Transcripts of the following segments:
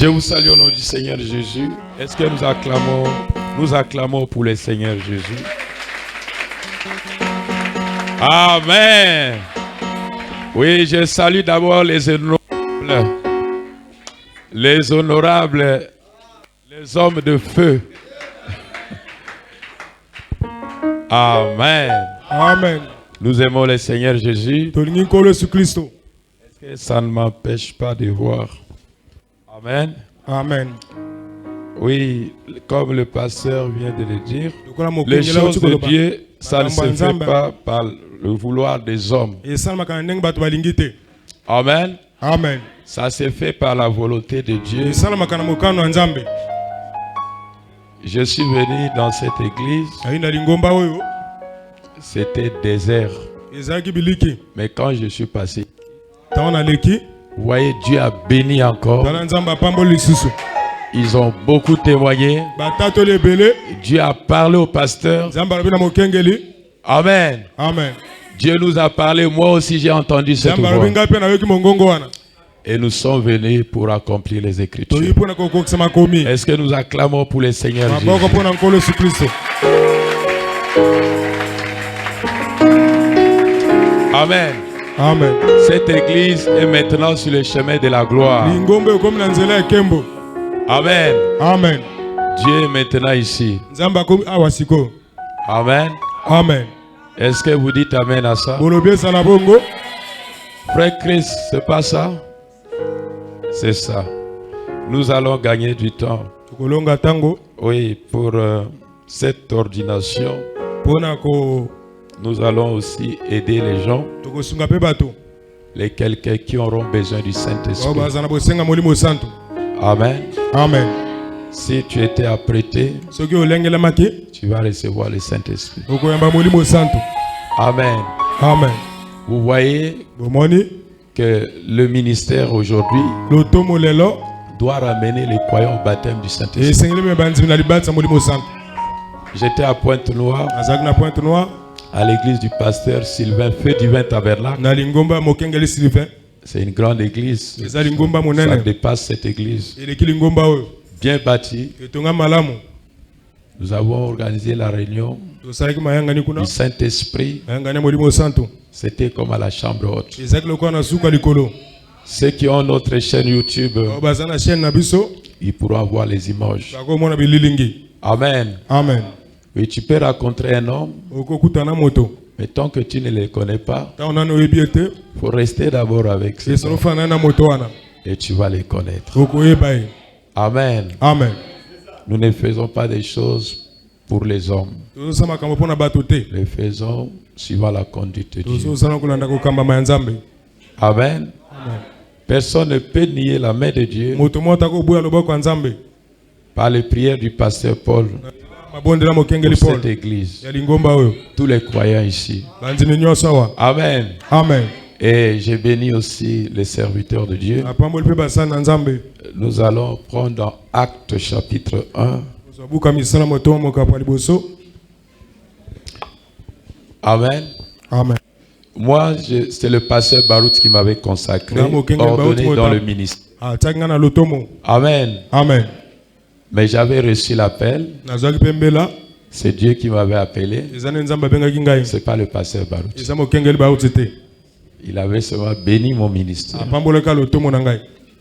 Je vous salue au nom du Seigneur Jésus. Est-ce que nous acclamons pour le Seigneur Jésus? Amen. Oui, je salue d'abord les honorables, les hommes de feu. Amen. Amen. Nous aimons le Seigneur Jésus. Est-ce que ça ne m'empêche pas de voir? Amen. Amen. Oui, comme le pasteur vient de le dire, les choses de Dieu, ça ne se fait pas par le vouloir des hommes. Amen. Amen. Ça se fait par la volonté de Dieu. Je suis venu dans cette église. C'était désert. Mais quand je suis passé, vous voyez, Dieu a béni encore. Ils ont beaucoup témoigné. Dieu a parlé au pasteur. Amen. Amen. Dieu nous a parlé. Moi aussi, j'ai entendu cette voix. Et nous sommes venus pour accomplir les Écritures. Est-ce que nous acclamons pour le Seigneur Jésus? Amen. Amen. Cette église est maintenant sur le chemin de la gloire. Amen. Amen. Dieu est maintenant ici. Amen. Amen. Est-ce que vous dites Amen à ça? Frère Christ, c'est pas ça? C'est ça. Nous allons gagner du temps. Oui, pour cette ordination, nous allons aussi aider les gens, les quelqu'un qui auront besoin du Saint-Esprit. Amen. Amen. Si tu étais apprêté, tu vas recevoir le Saint-Esprit. Amen. Amen. Vous voyez que le ministère aujourd'hui doit ramener les croyants au baptême du Saint-Esprit. J'étais à Pointe-Noire, à l'église du pasteur Sylvain, Feu Divin Tabernacle. C'est une grande église. Ça dépasse cette église. Bien bâtie. Nous avons organisé la réunion du Saint-Esprit. C'était comme à la chambre haute. Ceux qui ont notre chaîne YouTube, ils pourront voir les images. Amen. Amen. Oui, tu peux rencontrer un homme, mais tant que tu ne le connais pas, il faut rester d'abord avec cet homme et tu vas les connaître. Amen. Amen. Nous ne faisons pas des choses pour les hommes. Nous les faisons suivant la conduite de Dieu. Amen. Personne ne peut nier la main de Dieu par les prières du pasteur Paul pour cette église. Tous les croyants ici. Amen. Amen. Et j'ai béni aussi les serviteurs de Dieu. Nous allons prendre dans Actes chapitre 1. Amen. Amen. Moi, c'est le pasteur Barout qui m'avait consacré, ordonné dans le ministère. Amen. Amen. Mais j'avais reçu l'appel. C'est Dieu qui m'avait appelé. C'est pas le pasteur Barout. Il avait seulement béni mon ministère.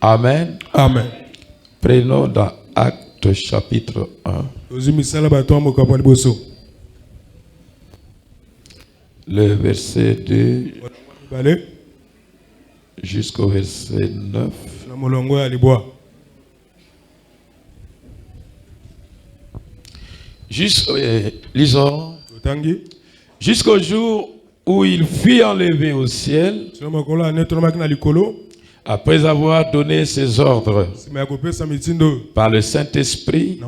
Amen. Amen. Prenons dans Actes chapitre 1. Le verset 2 jusqu'au verset 9. Lisons. Jusqu'au jour où il fut enlevé au ciel, après avoir donné ses ordres par le Saint-Esprit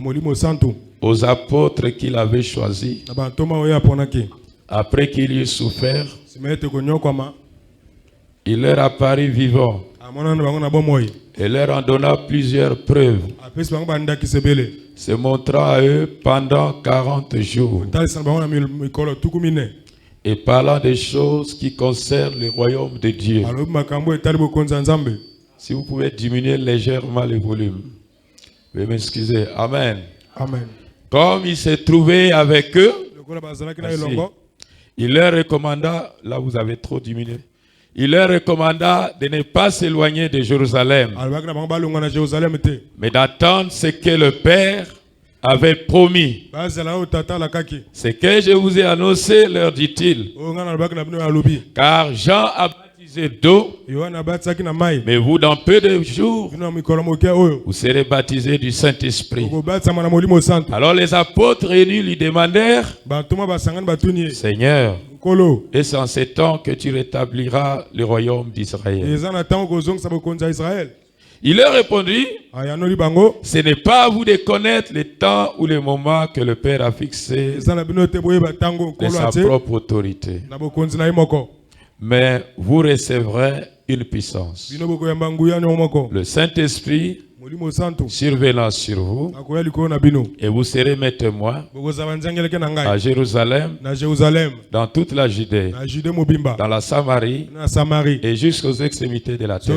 aux apôtres qu'il avait choisis. Après qu'il eut souffert, il leur apparut vivant et leur en donna plusieurs preuves, se montrant à eux pendant 40 jours et parlant des choses qui concernent le royaume de Dieu. Si vous pouvez diminuer légèrement le volume. Veuillez m'excuser. Amen. Amen. Comme il s'est trouvé avec eux, Merci. il leur recommanda, là vous avez trop diminué, il leur recommanda de ne pas s'éloigner de Jérusalem, mais d'attendre ce que le Père avait promis. Ce que je vous ai annoncé, leur dit-il, car Jean a baptisé d'eau, mais vous, dans peu de jours, vous serez baptisés du Saint-Esprit. Alors les apôtres réunis lui demandèrent, Seigneur, est-ce en ces temps que tu rétabliras le royaume d'Israël? Il leur répondit, ce n'est pas à vous de connaître le temps ou le moment que le Père a fixé de sa propre autorité. Mais vous recevrez une puissance. Le Saint-Esprit survenant sur vous, et vous serez mes témoins à Jérusalem, dans toute la Judée, dans la Samarie et jusqu'aux extrémités de la terre.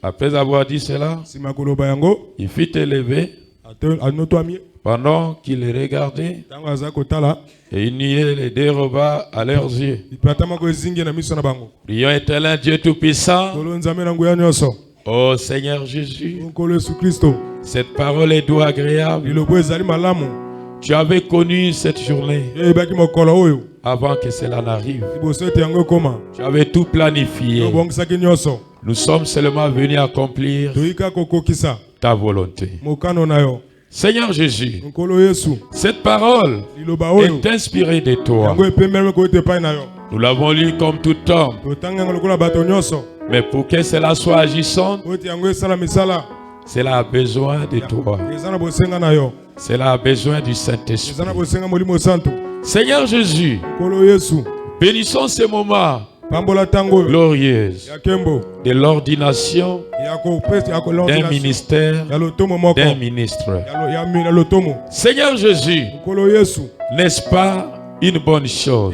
Après avoir dit cela, il fut élevé pendant qu'il les regardait, et il niait les déroba à leurs yeux. Prions éternel Dieu Tout-Puissant, ô Seigneur Jésus, cette parole est douce, agréable. Tu avais connu cette journée avant que cela n'arrive. Tu avais tout planifié. Nous sommes seulement venus accomplir ta volonté. Seigneur Jésus, cette parole est inspirée de toi. Nous l'avons lu comme tout homme. Mais pour que cela soit agissant, cela a besoin de toi. Cela a besoin du Saint-Esprit. Seigneur Jésus, bénissons ces moments glorieux de l'ordination d'un ministère, d'un ministre. Seigneur Jésus, n'est-ce pas une bonne chose?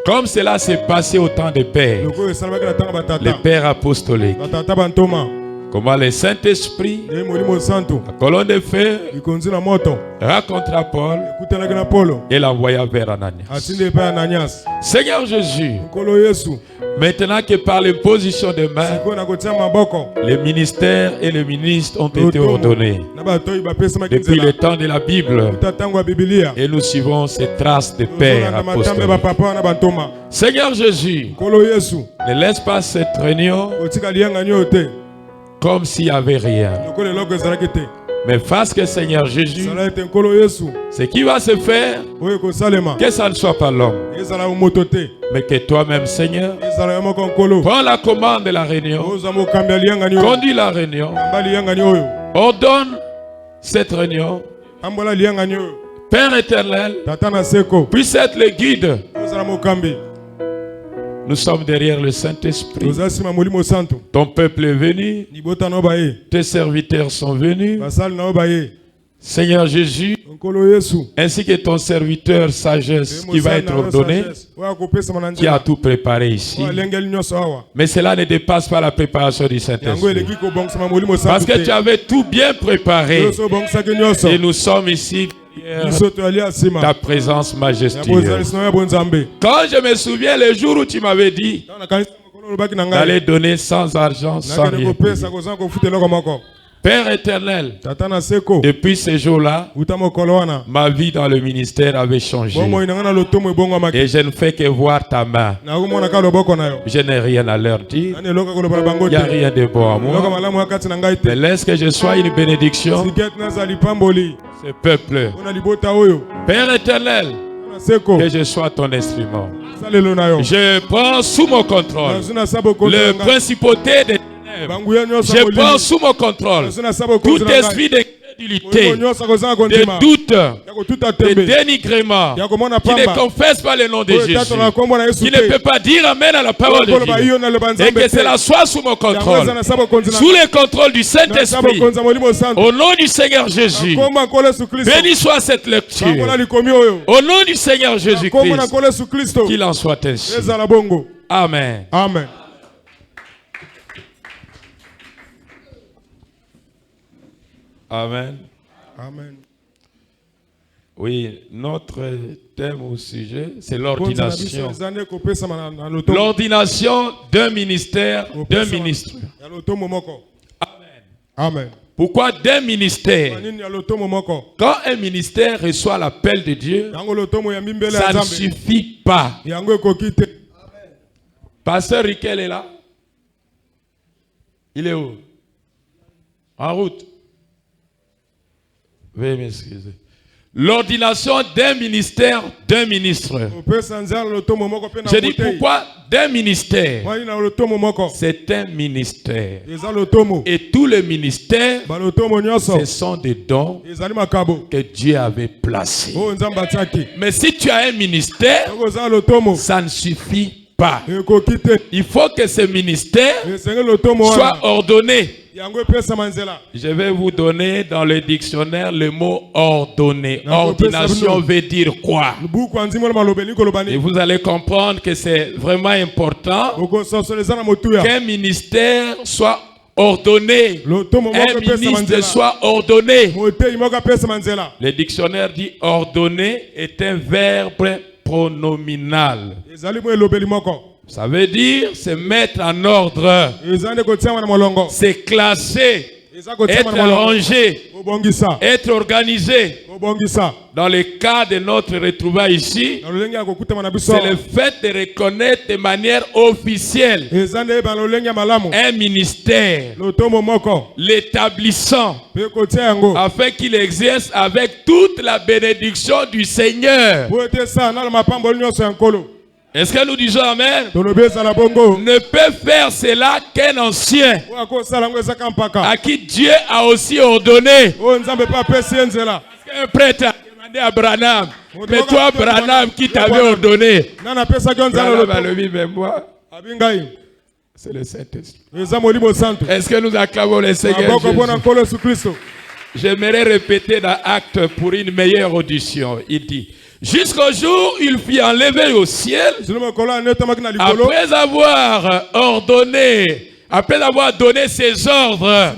Comme cela s'est passé au temps des pères, les pères apostoliques. Comment le Saint-Esprit, la colonne de feu, racontera Paul et l'envoya vers Ananias. Seigneur Jésus, maintenant que par l'imposition de mains, les ministères et les ministres ont été ordonnés depuis le temps de la Bible, et nous suivons ces traces de pères apostoliques. Seigneur Jésus, ne laisse pas cette réunion comme s'il n'y avait rien. Mais fasse que Seigneur Jésus, ce qui va se faire, que ça ne soit pas l'homme, mais que toi-même, Seigneur, prends la commande de la réunion, conduis la réunion, ordonne cette réunion. Père éternel, puisse être le guide. Nous sommes derrière le Saint-Esprit. Ton peuple est venu. Tes serviteurs sont venus. Seigneur Jésus, ainsi que ton serviteur sagesse qui va être ordonné, qui a tout préparé ici. Mais cela ne dépasse pas la préparation du Saint-Esprit. Parce que tu avais tout bien préparé. Et nous sommes ici. Ta présence majestueuse. Quand je me souviens le jour où tu m'avais dit d'aller donner sans argent, sans rien. Père éternel, depuis ce jour-là, ma vie dans le ministère avait changé. Et je ne fais que voir ta main. Je n'ai rien à leur dire. Il n'y a rien de bon à moi. Mais laisse que je sois une bénédiction. Ce peuple. Père éternel, que je sois ton instrument. Je prends sous mon contrôle le principauté des ténèbres. Je prends sous mon contrôle tout esprit de crédulité, de doute, de dénigrement, qui ne confesse pas le nom de Jésus, qui ne peut pas dire Amen à la parole de Dieu, et que cela soit sous mon contrôle, sous le contrôle du Saint-Esprit, au nom du Seigneur Jésus. Béni soit cette lecture, au nom du Seigneur Jésus-Christ, qu'il en soit ainsi. Amen. Amen. Amen. Amen. Oui, notre thème au sujet, c'est l'ordination. L'ordination d'un ministère, d'un ministre. Amen. Amen. Pourquoi d'un ministère? Quand un ministère reçoit l'appel de Dieu, ça ne suffit pas. Pasteur Riquel est là? Il est où? En route. Veuillez m'excuser. L'ordination d'un ministère, d'un ministre. Je dis pourquoi d'un ministère? C'est un ministère. Et tous les ministères, ce sont des dons que Dieu avait placés. Mais si tu as un ministère, ça ne suffit pas. Il faut que ce ministère soit ordonné. Je vais vous donner dans le dictionnaire le mot ordonné. Ordination veut dire quoi? Et vous allez comprendre que c'est vraiment important qu'un ministère soit ordonné. Un ministre soit ordonné. Le dictionnaire dit ordonné est un verbe pronominal. Ça veut dire se mettre en ordre, se classer, être rangé, être organisé. Dans le cas de notre retrouvaille ici, c'est le fait de reconnaître de manière officielle un ministère, l'établissant, afin qu'il exerce avec toute la bénédiction du Seigneur. Est-ce que nous disons Amen? Ne peut faire cela qu'un ancien à qui Dieu a aussi ordonné. Un prêtre a demandé à Branham, mais toi Branham qui t'avait ordonné? Branham a levé, mais moi, c'est le Saint-Esprit. Est-ce que nous acclamons le Seigneur Jésus? J'aimerais répéter dans Actes pour une meilleure audition. Il dit: jusqu'au jour où il fut enlevé au ciel, après avoir ordonné, après avoir donné ses ordres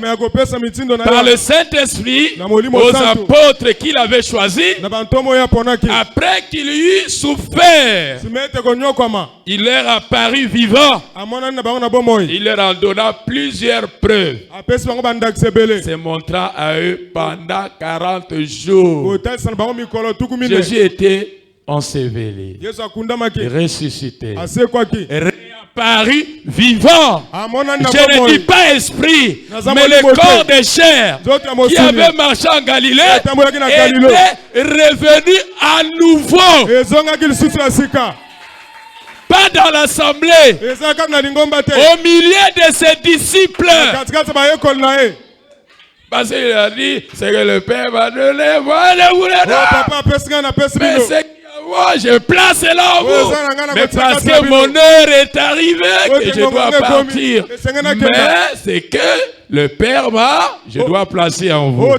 par le Saint-Esprit aux apôtres qu'il avait choisis, après qu'il eut souffert, il leur apparut vivant. Il leur en donna plusieurs preuves, se montrant à eux pendant 40 jours. Jésus était enseveli, ressuscité, réapparu vivant. Je ne dis pas esprit, mais le corps de chair qui avait marché en Galilée était revenu à nouveau. Pas dans l'assemblée, au milieu de ses disciples. Parce qu'il a dit, c'est que le Père m'a donné, moi ne voulais pas. Mais c'est moi, je place là en vous. Mais parce que mon heure est arrivée, que je dois partir. Mais c'est que le Père m'a, je dois placer en vous.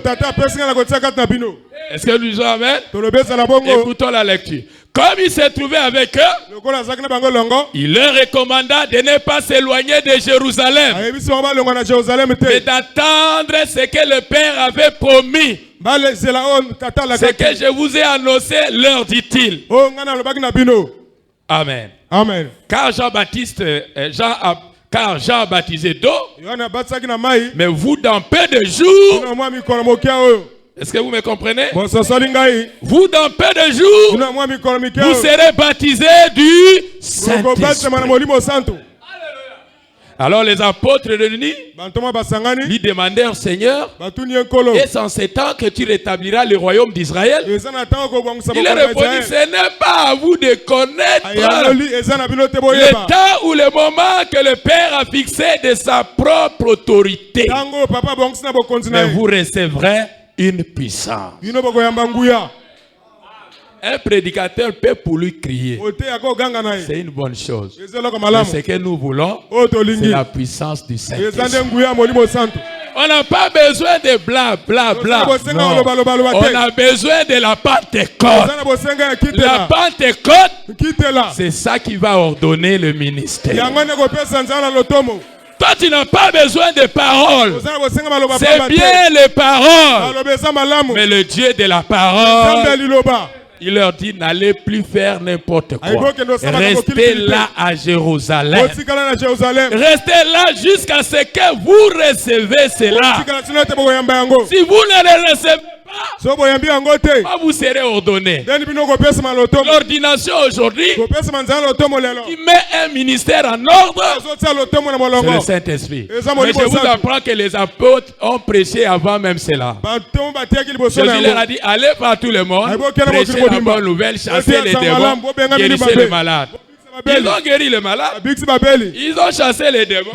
Est-ce que nous disons Amen? Écoutons la lecture. Comme il s'est trouvé avec eux, il leur recommanda de ne pas s'éloigner de Jérusalem, mais d'attendre ce que le Père avait promis. Ce que je vous ai annoncé, leur dit-il. Amen. Amen. Car Jean a baptisé d'eau, mais vous dans peu de jours. Est-ce que vous me comprenez? Vous dans peu de jours, vous serez baptisés du Saint-Esprit. Alors les apôtres réunis lui demandèrent: Seigneur, est-ce en ces temps que tu rétabliras le royaume d'Israël? Il leur répondit: ce n'est pas à vous de connaître le temps ou le moment que le Père a fixé de sa propre autorité, mais vous recevrez une puissance. Un prédicateur peut pour lui crier, c'est une bonne chose. Mais ce que nous voulons, c'est la puissance du Saint-Esprit. On n'a pas besoin de bla bla bla. Non. On a besoin de la Pentecôte. La Pentecôte, c'est ça qui va ordonner le ministère. Toi, tu n'as pas besoin de paroles. C'est bien les paroles. Mais le Dieu de la parole, il leur dit, n'allez plus faire n'importe quoi. Restez là à Jérusalem. Restez là jusqu'à ce que vous recevez cela. Si vous ne le recevez pas, vous serez ordonné. L'ordination aujourd'hui qui met un ministère en ordre, c'est le Saint-Esprit. Mais je vous apprends que les apôtres ont prêché avant même cela. Jésus leur a dit, allez par tout le monde, prêchez la bonne nouvelle, chassez les démons, guérissez les malades. Ils ont guéri les malades, ils ont chassé les démons,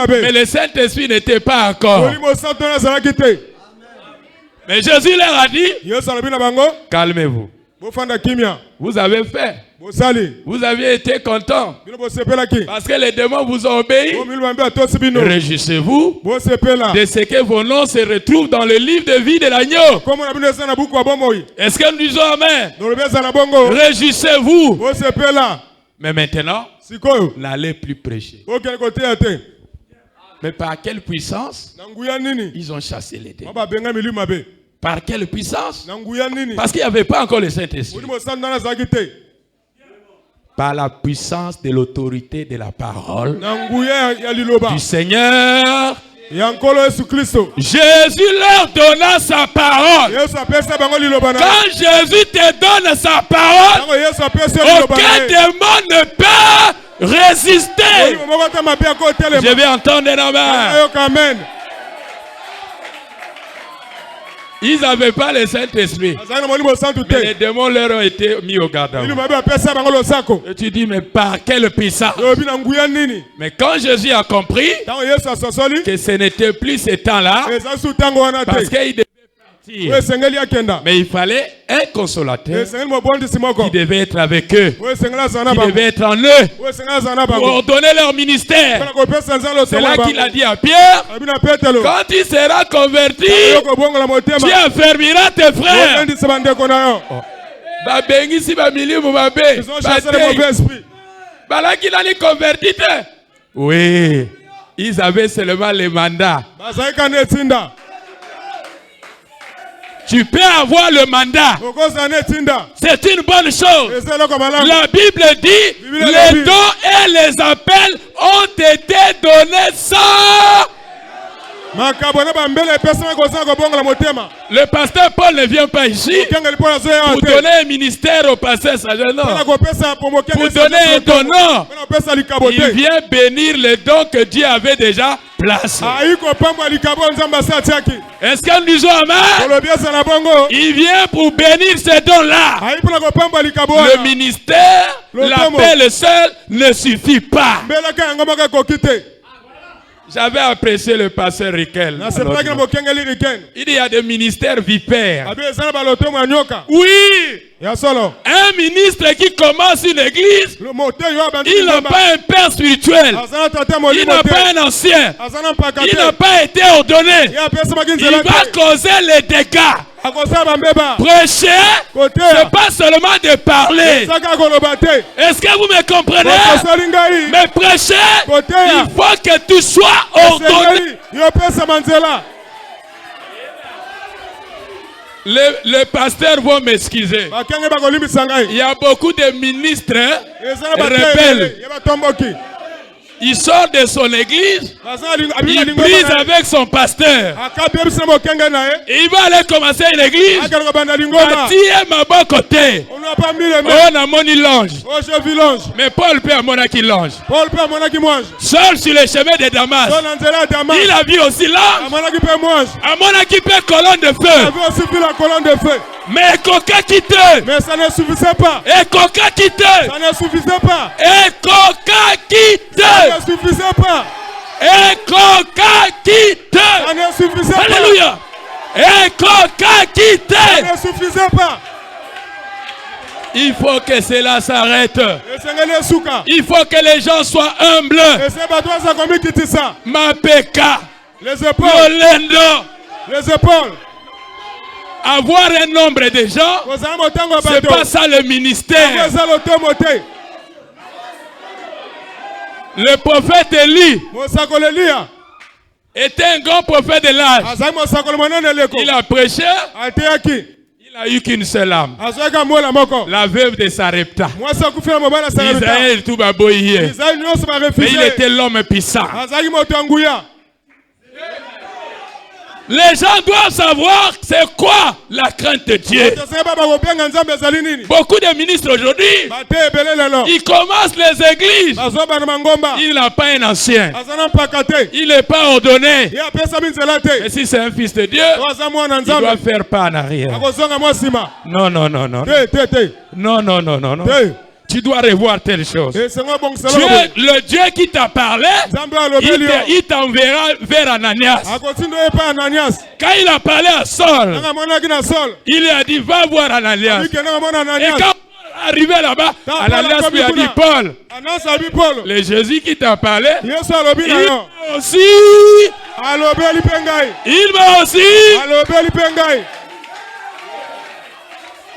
mais le Saint-Esprit n'était pas encore. Mais Jésus leur a dit, calmez-vous. Vous avez fait. Vous aviez été content. Parce que les démons vous ont obéi. Réjouissez-vous de ce que vos noms se retrouvent dans le livre de vie de l'agneau. Est-ce que nous disons Amen? Réjouissez-vous. Mais maintenant, n'allez plus prêcher. Mais par quelle puissance ils ont chassé les démons? Par quelle puissance? Parce qu'il n'y avait pas encore le Saint-Esprit. Par la puissance de l'autorité de la parole du Seigneur. Jésus leur donna sa parole. Quand Jésus te donne sa parole, aucun démon ne peut résister. Je vais entendre un amen. Ils n'avaient pas le Saint-Esprit. Mais les démons leur ont été mis au garde. Et tu dis, mais par quelle puissance? Mais quand Jésus a compris que ce n'était plus ce temps-là, parce qu'il devait partir, mais il fallait un consolateur qui devait être avec eux, qui devait être en eux, pour ordonner leur ministère. C'est là qu'il a dit à Pierre, quand tu seras converti, tu affermiras tes frères. Oui, ils avaient seulement les mandats. Tu peux avoir le mandat. C'est une bonne chose. La Bible dit, les dons et les appels ont été donnés sans... Le pasteur Paul ne vient pas ici pour donner un ministère au pasteur Sajan. Pour donner un don, non. Il vient bénir les dons que Dieu avait déjà placés. Est-ce que nous disons Amen? Il vient pour bénir ces dons-là. Le ministère, l'appel seul ne suffit pas. J'avais apprécié le pasteur Riquel. Il y a des ministères vipères. Oui. Un ministre qui commence une église, il n'a pas un père spirituel. Il n'a pas un ancien. Il n'a pas été ordonné. Il va causer les dégâts. Prêcher, c'est pas seulement de parler. Est-ce que vous me comprenez? Mais prêcher, il faut que tu sois ordonné. Les pasteurs vont m'excuser. Il y a beaucoup de ministres rebelles. Il sort de son église, il brise avec son pasteur. Et il va aller commencer une église. Bâtir ma bon côté. On a mon l'ange. Mais Paul peut avoir qui l'ange. Seul sur le chemin de Damas. Il a vu aussi l'ange. À mon équipe colonne de feu. Mais coca quitté. Mais ça ne suffisait pas. Et coca quitté. Ça ne suffisait pas. Et coca quitté. Ça ne suffisait pas. Et coca quitté. Ça ne suffisait pas. Alléluia. Et coca quitté. Ça ne suffisait pas. Il faut que cela s'arrête. Il faut que les gens soient humbles. Ma péka. Les épaules. Les épaules. Avoir un nombre de gens, c'est pas ça le ministère. Le prophète Élie Mosakoli Elia. était un grand prophète de l'âge. Azali mosakoli monene leko. Il a prêché, Ateyaki. il n'a eu qu'une seule âme. Azwaka mwana moko. La veuve de Sarepta. Mwasi akufela mobala Sarepta. Israël tout baboyé. Israël nyonso ba Mais il refusé. était l'homme puissant. Azali moto nguya. Les gens doivent savoir c'est quoi la crainte de Dieu. Beaucoup de ministres aujourd'hui, ils commencent les églises. Il n'a pas un ancien. Il n'est pas ordonné. Mais si c'est un fils de Dieu, il doit faire pas en arrière. Non, non, non, non. Non, non, non, non, non. Tu dois revoir telle chose. Dieu, le Dieu qui t'a parlé, il t'enverra vers Ananias. Quand il a parlé à Saul, il lui a dit va voir Ananias. Et quand arrivé là-bas, Ananias lui a dit Paul, le Jésus qui t'a parlé, il m'a aussi. Il m'a aussi.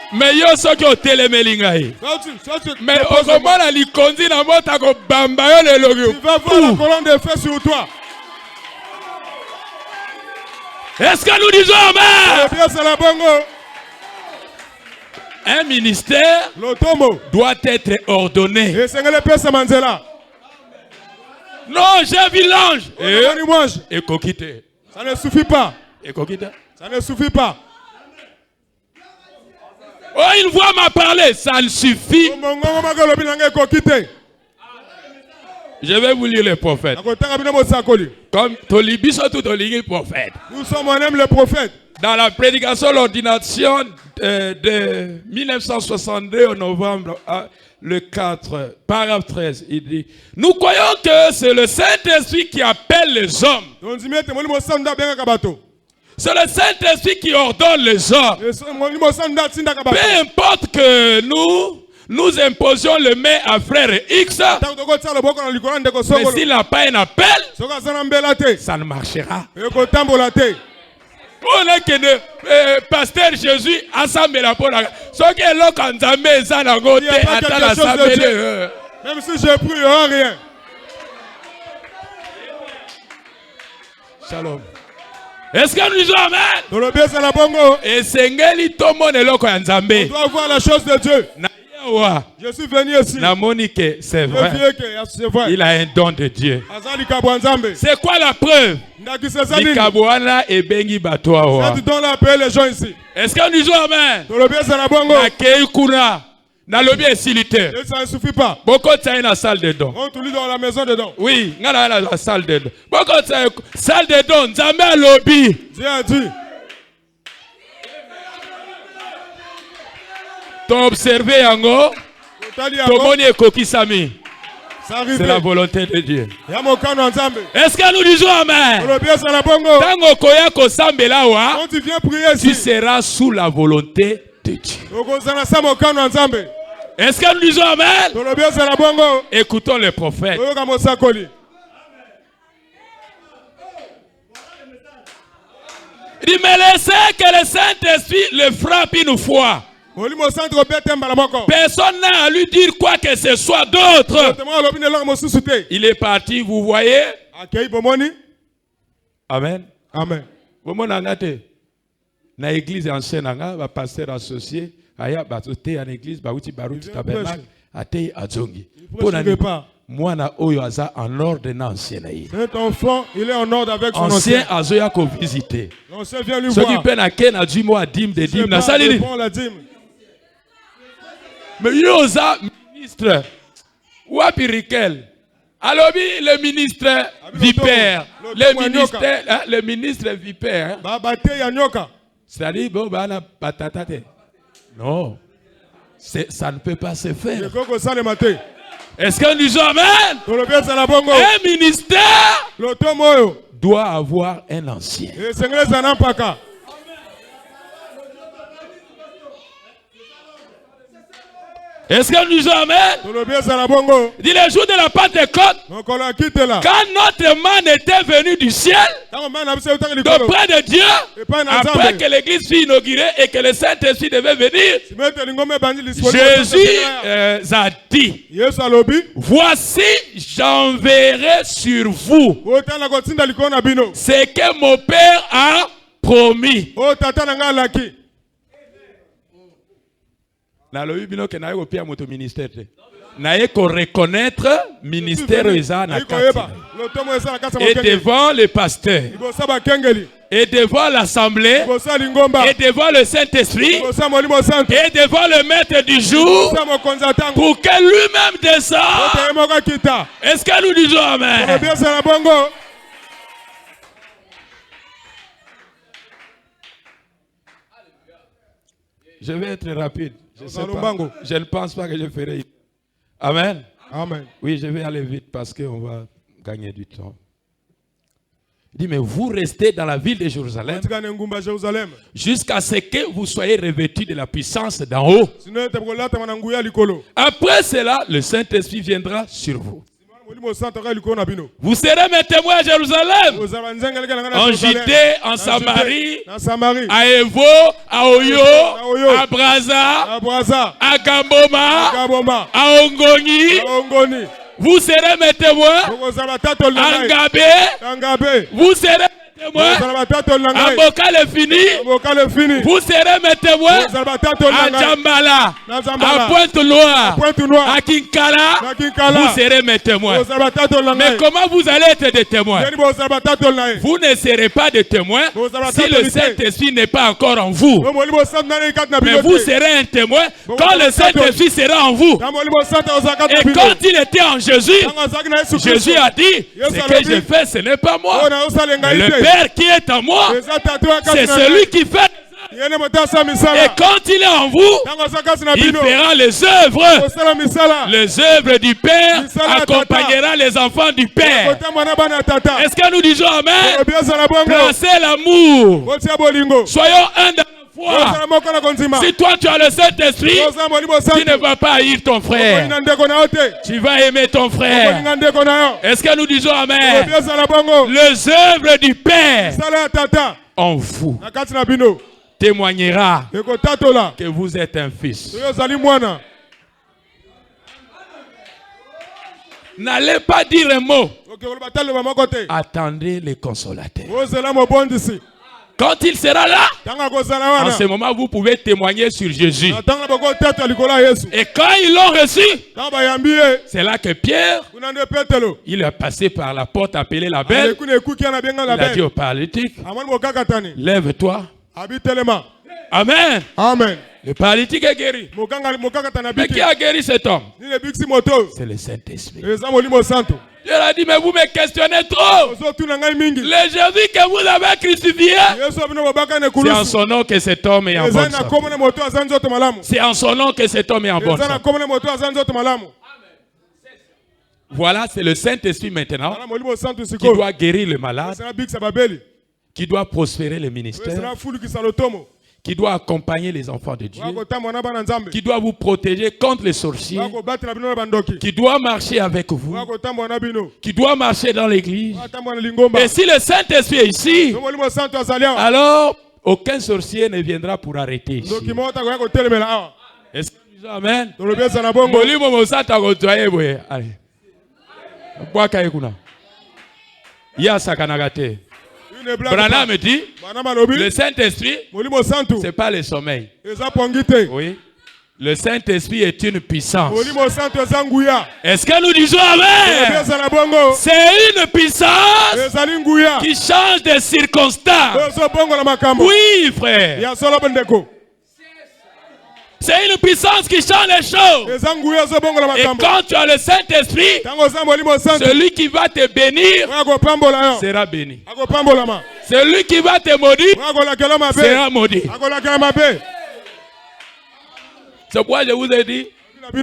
Mais yo soki otelemeli ngai. Mais okomona likondi na mota ko bamba yo lelo. Tu vas voir la colonne de feu sur toi. Est-ce que nous disons amen? Un ministère doit être ordonné. Non, j'ai vu l'ange. Et coquité. Ça ne suffit pas. Et coquité. Ça ne suffit pas. Oh, une voix m'a parlé, ça ne suffit. Je vais vous lire les prophètes. Comme Tolibiso tout Toligi prophète. Nous sommes en les prophètes. Dans la prédication, l'ordination de 1962 au novembre, le 4, paragraphe 13, il dit: nous croyons que c'est le Saint-Esprit qui appelle les hommes. C'est le Saint-Esprit qui ordonne les hommes. Peu importe que nous imposions le main à frère X, mais s'il n'a pas un appel, ça ne marchera. On est que pasteur Jésus assemble la peau. Ce qui est là quand Zambé est à côté, attend l'assemblée. Même si je prie, il n'y aura rien. Shalom. Est-ce que nous disons amen? Et Sengeli Tomo Neloko Nzambe. On doit voir la chose de Dieu. Je suis venu ici. C'est vrai. Il a un don de Dieu. C'est quoi la preuve? Likabwana et Bengi Batoa. Est-ce que nous disons amen? Dans le bien silité. Ça ne suffit pas. Beaucoup de la salle de dons. On te lit dans la maison de dons. Oui, dans la salle de dons. Beaucoup de salle de dons. Nzambe à lobby. Dieu a dit. T'as observé Yango. Tomoni et Kokisami. C'est la volonté de Dieu. Est-ce que nous disons amen? Tango koya ko sambelawa. Quand tu viens prier ici, tu seras sous la volonté de Dieu. Est-ce que nous disons amen? Écoutons les prophètes. Il me laissait que le Saint-Esprit le frappe une fois. Personne n'a à lui dire quoi que ce soit d'autre. Il est parti, vous voyez? Amen. Amen. Na église ancienne va pasteur associé aya batote en église bauti baruti tabernacle atei azongi pona mwana oyo aza en ordre na ancien na ye. Cet enfant, il est en ordre avec son ancien azoya ko visiter. L'ancien vient lui voir. Ce qui peine à ken a dit moi dîme de dîme na salini. Mais yoza ministre wapi Rikel. Alobi le ministre vipère, le ministre vipère. C'est-à-dire, bon, non, ça ne peut pas se faire. Est-ce que nous disons amen? Un ministère doit avoir un ancien. Est-ce que nous disons Amen? Dit le jour de la Pentecôte, quand notre manne était venu du ciel, auprès de Dieu, après que l'église fut inaugurée et que le Saint-Esprit devait venir, Jésus a dit, voici, j'enverrai sur vous ce que mon Père a promis. Na lobi bino ke na yo pia moto ministère te. Na ye ko reconnaître ministère eza na kati. Et devant le pasteur. Et devant l'assemblée. Et devant le Saint-Esprit. Et devant le maître du jour. Pour que lui-même descende. Est-ce que nous disons Amen? Je vais être rapide. Je ne pense pas que je ferai. Amen. Amen. Oui, je vais aller vite parce qu'on va gagner du temps. Il dit, mais vous restez dans la ville de Jérusalem jusqu'à ce que vous soyez revêtus de la puissance d'en haut. Après cela, le Saint-Esprit viendra sur vous. Vous serez mes témoins à Jérusalem, en Judée, en Samarie, à Evo, à Oyo, à Braza, à Gamboma, à Ongoni. Vous serez mes témoins à Ngabé. Vous serez mes témoins à Bokale-Fini. Vous serez mes témoins à Djambala, à Pointe-Noire, à Kinkala. Vous serez mes témoins. Mais comment vous allez être des témoins? Vous ne serez pas des témoins si le Saint-Esprit n'est pas encore en vous. Mais vous serez un témoin quand le Saint-Esprit sera en vous. Et quand il était en Jésus, Jésus a dit, ce que je fais, ce n'est pas moi. Mais le Père qui est en moi, c'est celui qui fait. Et quand il est en vous, il fera les œuvres du Père, accompagnera les enfants du Père. Est-ce que nous disons Amen? Placez l'amour. Soyons un dans la foi. Si toi tu as le Saint-Esprit, tu ne vas pas haïr ton frère. Tu vas aimer ton frère. Est-ce que nous disons Amen? Les œuvres du Père en vous témoignera que vous êtes un fils. N'allez pas dire un mot. Attendez le consolateur. Quand il sera là, en ce moment, vous pouvez témoigner sur Jésus. Et quand ils l'ont reçu, c'est là que Pierre, il est passé par la porte appelée la Belle. Il a dit au paralytique, lève-toi. Amen. Amen. Le paralytique est guéri. Mais qui a guéri cet homme? C'est le Saint-Esprit. Dieu a dit, mais vous me questionnez trop. Le Jésus que vous avez crucifié, c'est en son nom que cet homme est en bonne santé. C'est en son nom que cet homme est en bonne santé. Voilà, c'est le Saint-Esprit maintenant qui doit guérir le malade, qui doit prospérer le ministère, qui doit accompagner les enfants de Dieu, qui doit vous protéger contre les sorciers, qui doit marcher avec vous, qui doit marcher dans l'église. Et si le Saint-Esprit est ici, alors aucun sorcier ne viendra pour arrêter ici. Est-ce que vous dites Amen? Branham me dit, le Saint-Esprit, ce n'est pas le sommeil. Oui. Le Saint-Esprit est une puissance. Est-ce que nous disons Amen? C'est une puissance qui change de circonstances. Oui, frère. C'est une puissance qui change les choses. Et quand tu as le Saint-Esprit, celui qui va te bénir sera béni. Celui qui va te maudire sera maudit. C'est pourquoi je vous ai dit, ne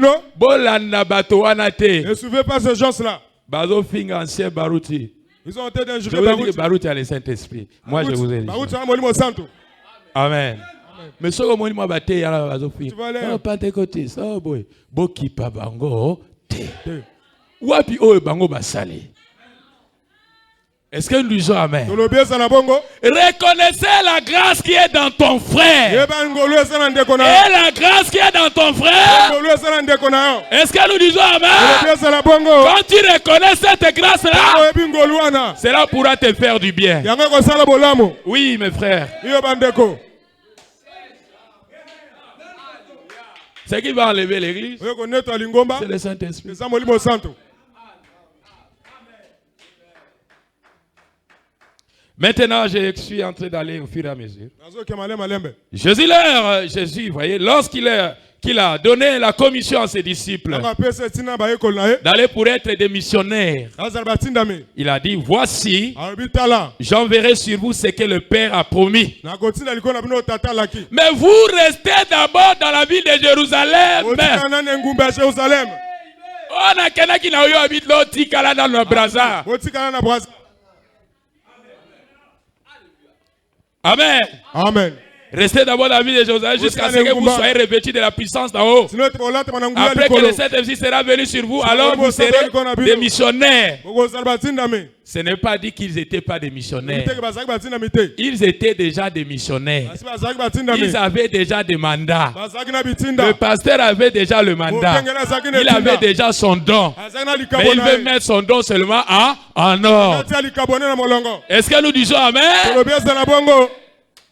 suivez pas ces gens-là. Ils ont été d'un juge. Je vous ai dit que Baruti a le Saint-Esprit. Moi, je vous ai dit. Amen. Mais ce que moi bate ya la bazofi. Tu vas aller. Oh pentecôtiste, oh boy. Boki pa bango te. Wapi o bango basali. Est-ce que nous disons amen? Reconnaissez la grâce qui est dans ton frère. Et la grâce qui est dans ton frère. Est-ce que nous disons amen? Quand tu reconnais cette grâce-là, cela pourra te faire du bien. Oui, mes frères. Ce qui va enlever l'église, c'est le Saint-Esprit. Maintenant, je suis en train d'aller au fur et à mesure. Jésus, voyez, lorsqu'il a donné la commission à ses disciples d'aller pour être des missionnaires, il a dit, voici, j'enverrai sur vous ce que le Père a promis. Mais vous restez d'abord dans la ville de Jérusalem. On a quelqu'un qui n'a eu habité l'autre dans le Brazza. Amen. Amen. Restez d'abord dans la ville de Jérusalem jusqu'à ce que vous soyez revêtus de la puissance d'en haut. Après que le Saint-Esprit sera venu sur vous, alors vous serez des missionnaires. Ce n'est pas dit qu'ils n'étaient pas des missionnaires. Ils étaient déjà des missionnaires. Ils avaient déjà des mandats. Le pasteur avait déjà le mandat. Il avait déjà son don. Mais il veut mettre son don seulement en ordre. Est-ce que nous disons amen?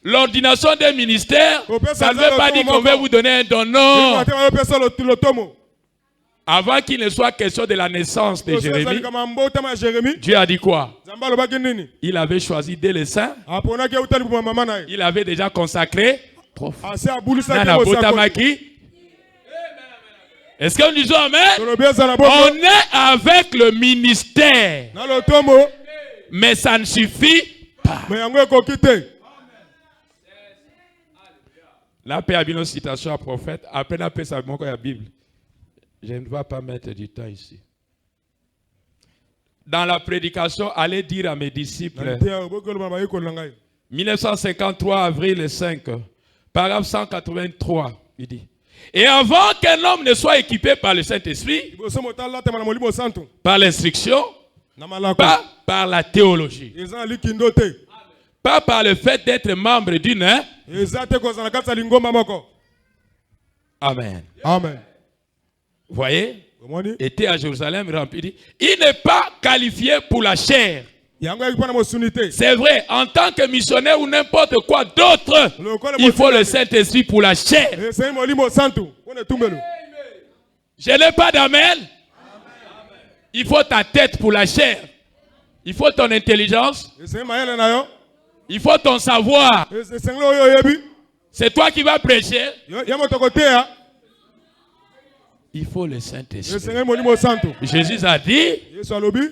L'ordination des ministères, ça ne veut pas dire qu'on veut vous donner un don. Non. Avant qu'il ne soit question de la naissance de Jérémie, Dieu a dit quoi? Il avait choisi dès le sein. Il avait déjà consacré. Est-ce qu'on dit amen? On est avec le ministère. Mais ça ne suffit pas. La paix a une citation à prophète. Après la paix, ça manque la Bible. Je ne vais pas mettre du temps ici. Dans la prédication, allez dire à mes disciples, 1953, avril 5, paragraphe 183, il dit, et avant qu'un homme ne soit équipé par le Saint-Esprit, par l'instruction, pas par la théologie, pas par le fait d'être membre d'une. Amen. Amen. Vous voyez, était à Jérusalem rempli. Il n'est pas qualifié pour la chair. C'est vrai, en tant que missionnaire ou n'importe quoi d'autre, il faut le Saint-Esprit pour la chair. Je n'ai pas d'amen. Il faut ta tête pour la chair. Il faut ton intelligence. Il faut ton savoir. C'est toi qui vas prêcher. Il faut le Saint-Esprit. Jésus a dit,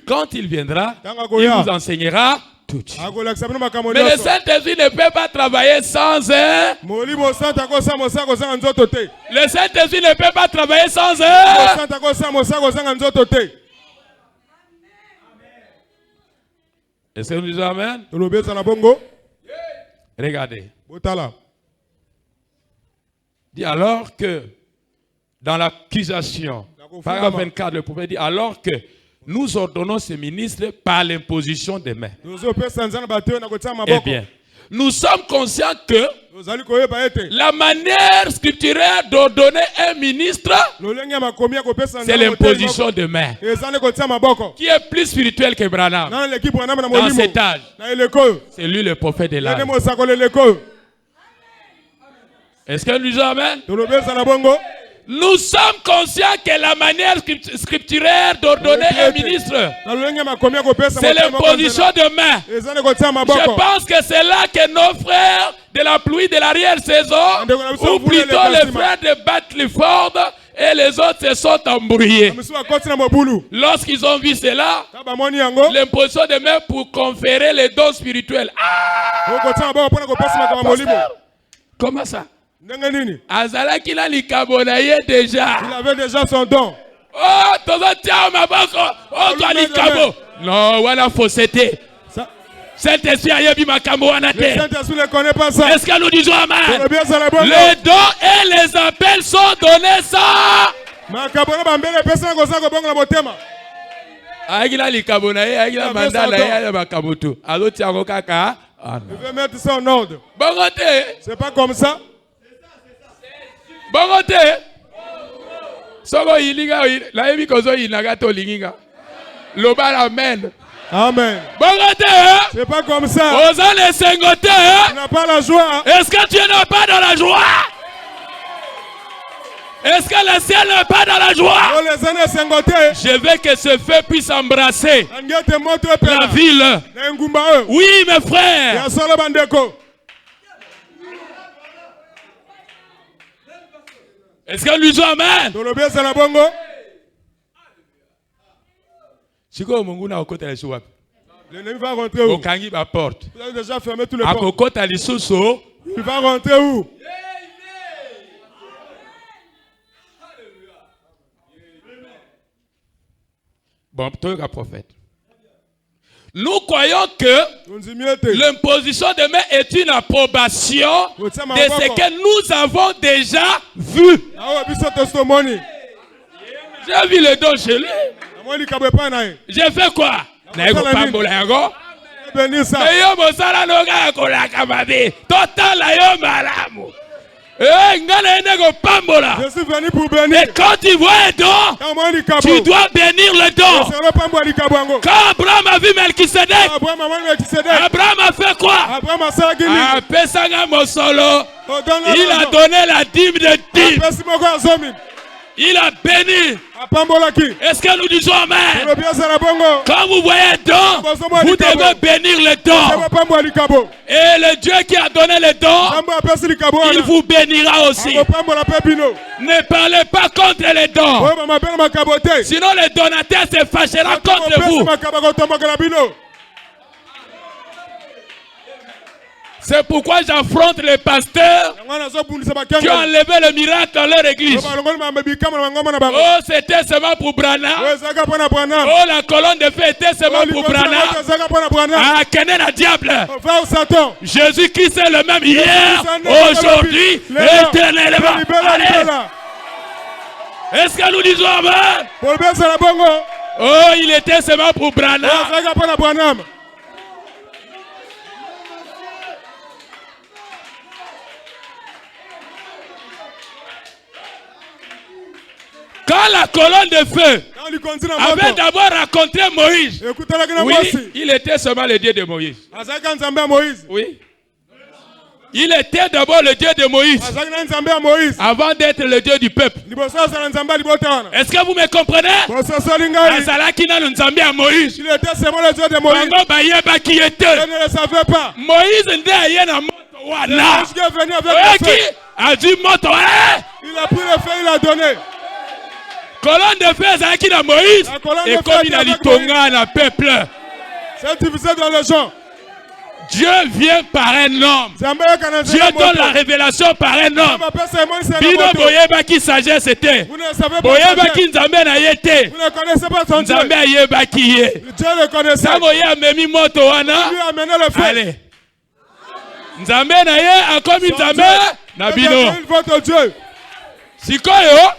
quand il viendra, il vous enseignera tout. Mais le Saint-Esprit ne peut pas travailler sans un. Le Saint-Esprit ne peut pas travailler sans un. Est-ce que nous disons amen? Regardez. Dit alors que dans l'accusation, paragraphe 24, le prophète dit alors que nous ordonnons ces ministres par l'imposition des mains. Eh bien, nous sommes conscients que la manière scripturaire d'ordonner un ministre, c'est l'imposition de main, qui est plus spirituelle que Branham. Dans cet âge, c'est lui le prophète de l'âge. Est-ce que nous disons amen? Nous sommes conscients que la manière scripturaire d'ordonner un ministre, c'est l'imposition de main. Je pense que c'est là que nos frères de la pluie de l'arrière-saison, ou plutôt les frères de Batliford et les autres se sont embrouillés. Lorsqu'ils ont vu cela, l'imposition de main pour conférer les dons spirituels. Comment ça? Azalaki la likabonaye déjà. Il avait déjà son don. Oh, tozo tia maboko. Oh, toi likabo. Non, voilà fausseté. Saint-Esprit ayebi makambo wana Le te. Saint-Esprit ne connaît pas ça. Est-ce que nous disons amen? Les Les dons et les appels sont donnés ça. Agila likabo na ye, agila mandala ya makambo tu. Aloti yango kaka. Je vais mettre ça en ordre. Bongote. C'est pas comme ça. Bongote. Soko ilinga la yebi kozo inaga to linginga. Loba amen. Amen. Bongote. C'est pas comme ça. Oza les sengote. Tu n'as pas la joie. Est-ce que tu n'es pas dans la joie? Est-ce que le ciel n'est pas dans la joie? Je veux que ce feu puisse embrasser la ville. Oui, mes frères. Est-ce que nous disons amen? Si vous avez un côté de la l'ennemi va rentrer où? Vous avez déjà fermé tous les portes. Il va rentrer où? Bon, toi, le prophète. Nous croyons que l'imposition de main est une approbation de ce que nous avons déjà vu. J'ai vu le don chez lui. J'ai fait quoi? Je suis venu pour bénir. Et quand tu vois un don, tu dois bénir le don. Quand Abraham a vu Melchisedec, Abraham a fait quoi? Il a donné la dîme de dîme. Il a béni. Est-ce que nous disons amen? Quand vous voyez un don, vous devez bénir le don. Et le Dieu qui a donné le don, il vous bénira aussi. Ne parlez pas contre les dons. Sinon le donateur se fâchera contre vous. C'est pourquoi j'affronte les pasteurs qui ont enlevé le miracle dans leur église. Oh, c'était seulement pour Branham. Oh, la colonne de feu était seulement pour Branham. Ah, quel est le diable? Jésus-Christ est le même hier, aujourd'hui, éternellement. Allez. Est-ce que nous disons amen? Oh, il était seulement pour Branham. Quand la colonne de feu avait d'abord rencontré Moïse, oui, il était seulement le Dieu de Moïse. Oui. Il était d'abord le Dieu de Moïse avant d'être le Dieu du peuple. Est-ce que vous me comprenez? Moïse. Il était seulement le Dieu de Moïse. Il ne le savait pas. Moïse a dit il a pris le feu, il a donné. Colonne de feu qui dans Moïse et comme il a dit Tonga le peuple. C'est divisé dans les gens. Dieu vient par un homme. Dieu donne la révélation par un homme. Bino boyeba qui sagesse c'était. Boyeba qui nzambe na yete. Vous ne connaissez pas son Dieu. Nzambe ayeba qui ye. Dieu le connaissait. Samoya memi moto wana. Lui a amené le feu. Allez. Nzambe na ye a comme nzambe na bino. Votre Dieu. Sikoyo.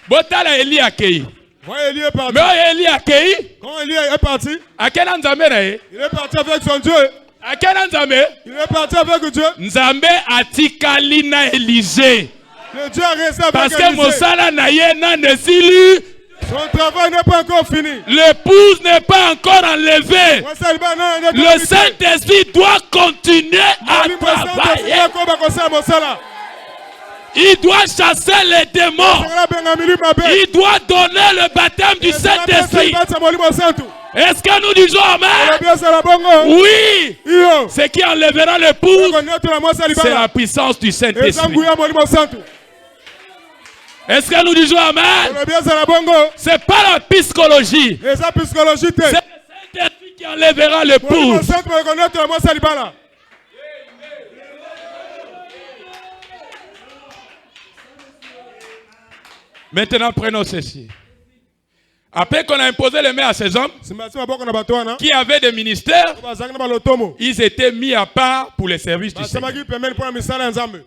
Botala Eli akei. Voyez, Élie est parti. Mais Eli akei. Quand Élie est parti, à quel nzambe na ye? Il est parti avec son Dieu. À quel nzambe? Il est parti avec Dieu. Nzambe atikali na Élisée. Le Dieu a resté avec parce Élisée. que Mosala na ye na nesili. Son travail n'est pas encore fini. L'épouse n'est pas encore enlevée. Le Saint-Esprit doit continuer à travailler. Il doit chasser les démons. Il doit donner le baptême du Saint-Esprit. Est-ce que nous disons amen? Oui. Ce qui enlèvera l'épouse, c'est la puissance du Saint-Esprit. Est-ce que nous disons amen? C'est pas la psychologie. C'est le Saint-Esprit qui enlèvera l'épouse. Maintenant, prenons ceci. Après qu'on a imposé les mains à ces hommes qui avaient des ministères, ils étaient mis à part pour les services du Seigneur.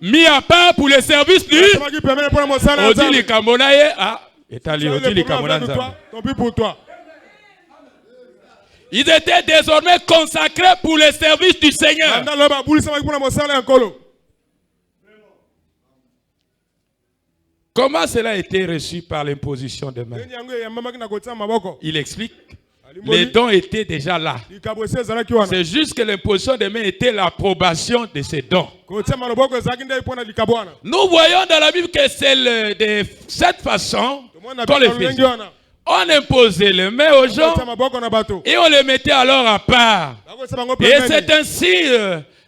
Mis à part pour les services du Odili Kamonaye. Ah, Odili Kamonaye. Ils étaient désormais consacrés pour les services du Seigneur. Comment cela a été reçu par l'imposition des mains? Il explique. Les dons étaient déjà là. C'est juste que l'imposition des mains était l'approbation de ces dons. Nous voyons dans la Bible que c'est de cette façon qu'on les faisait. On imposait les mains aux gens et on les mettait alors à part. Et c'est ainsi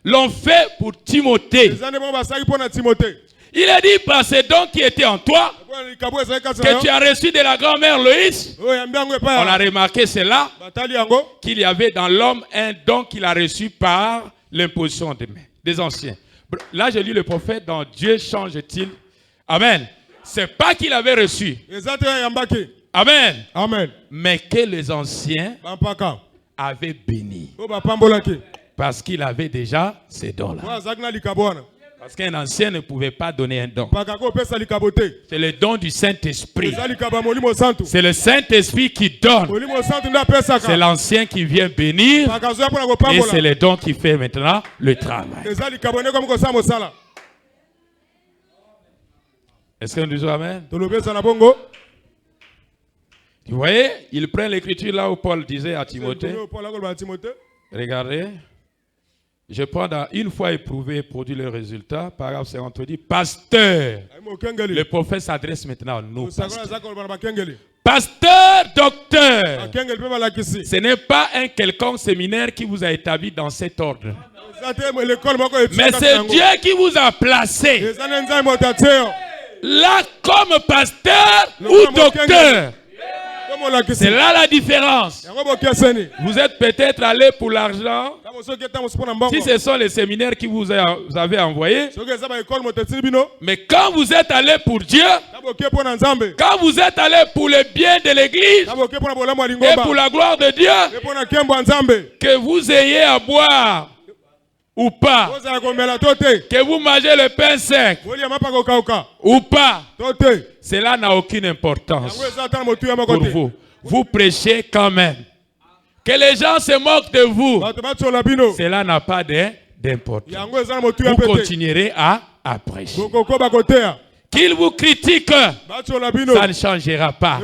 l'ont fait pour Timothée. Il a dit par ces dons qui étaient en toi, que tu as reçu de la grand-mère Loïs. On a remarqué cela, qu'il y avait dans l'homme un don qu'il a reçu par l'imposition des mains, des anciens. Là, je lis le prophète dans Dieu change-t-il. Amen. C'est pas qu'il avait reçu. Amen. Amen. Mais que les anciens avaient béni. Parce qu'il avait déjà ces dons-là. Parce qu'un ancien ne pouvait pas donner un don. C'est le don du Saint-Esprit. C'est le Saint-Esprit qui donne. C'est l'ancien qui vient bénir. Et c'est le don qui fait maintenant le travail. Est-ce que nous disons Amen? Vous voyez, il prend l'écriture là où Paul disait à Timothée. Regardez. Je prends dans une fois éprouvé et produit le résultat. Paragraphe 50 dit pasteur. Le prophète s'adresse maintenant à nous. Pasteur, docteur. Ce n'est pas un quelconque séminaire qui vous a établi dans cet ordre. Mais c'est Dieu qui vous a placé là comme pasteur ou docteur. C'est là la différence. Vous êtes peut-être allé pour l'argent. Si ce sont les séminaires qui vous avez envoyés. Mais quand vous êtes allé pour Dieu, quand vous êtes allé pour le bien de l'église et pour la gloire de Dieu, que vous ayez à boire ou pas, que vous mangez le pain sec ou pas, cela n'a aucune importance pour vous. Vous prêchez quand même. Que les gens se moquent de vous, cela n'a pas d'importance. Vous continuerez à prêcher. Qu'ils vous critiquent, ça ne changera pas.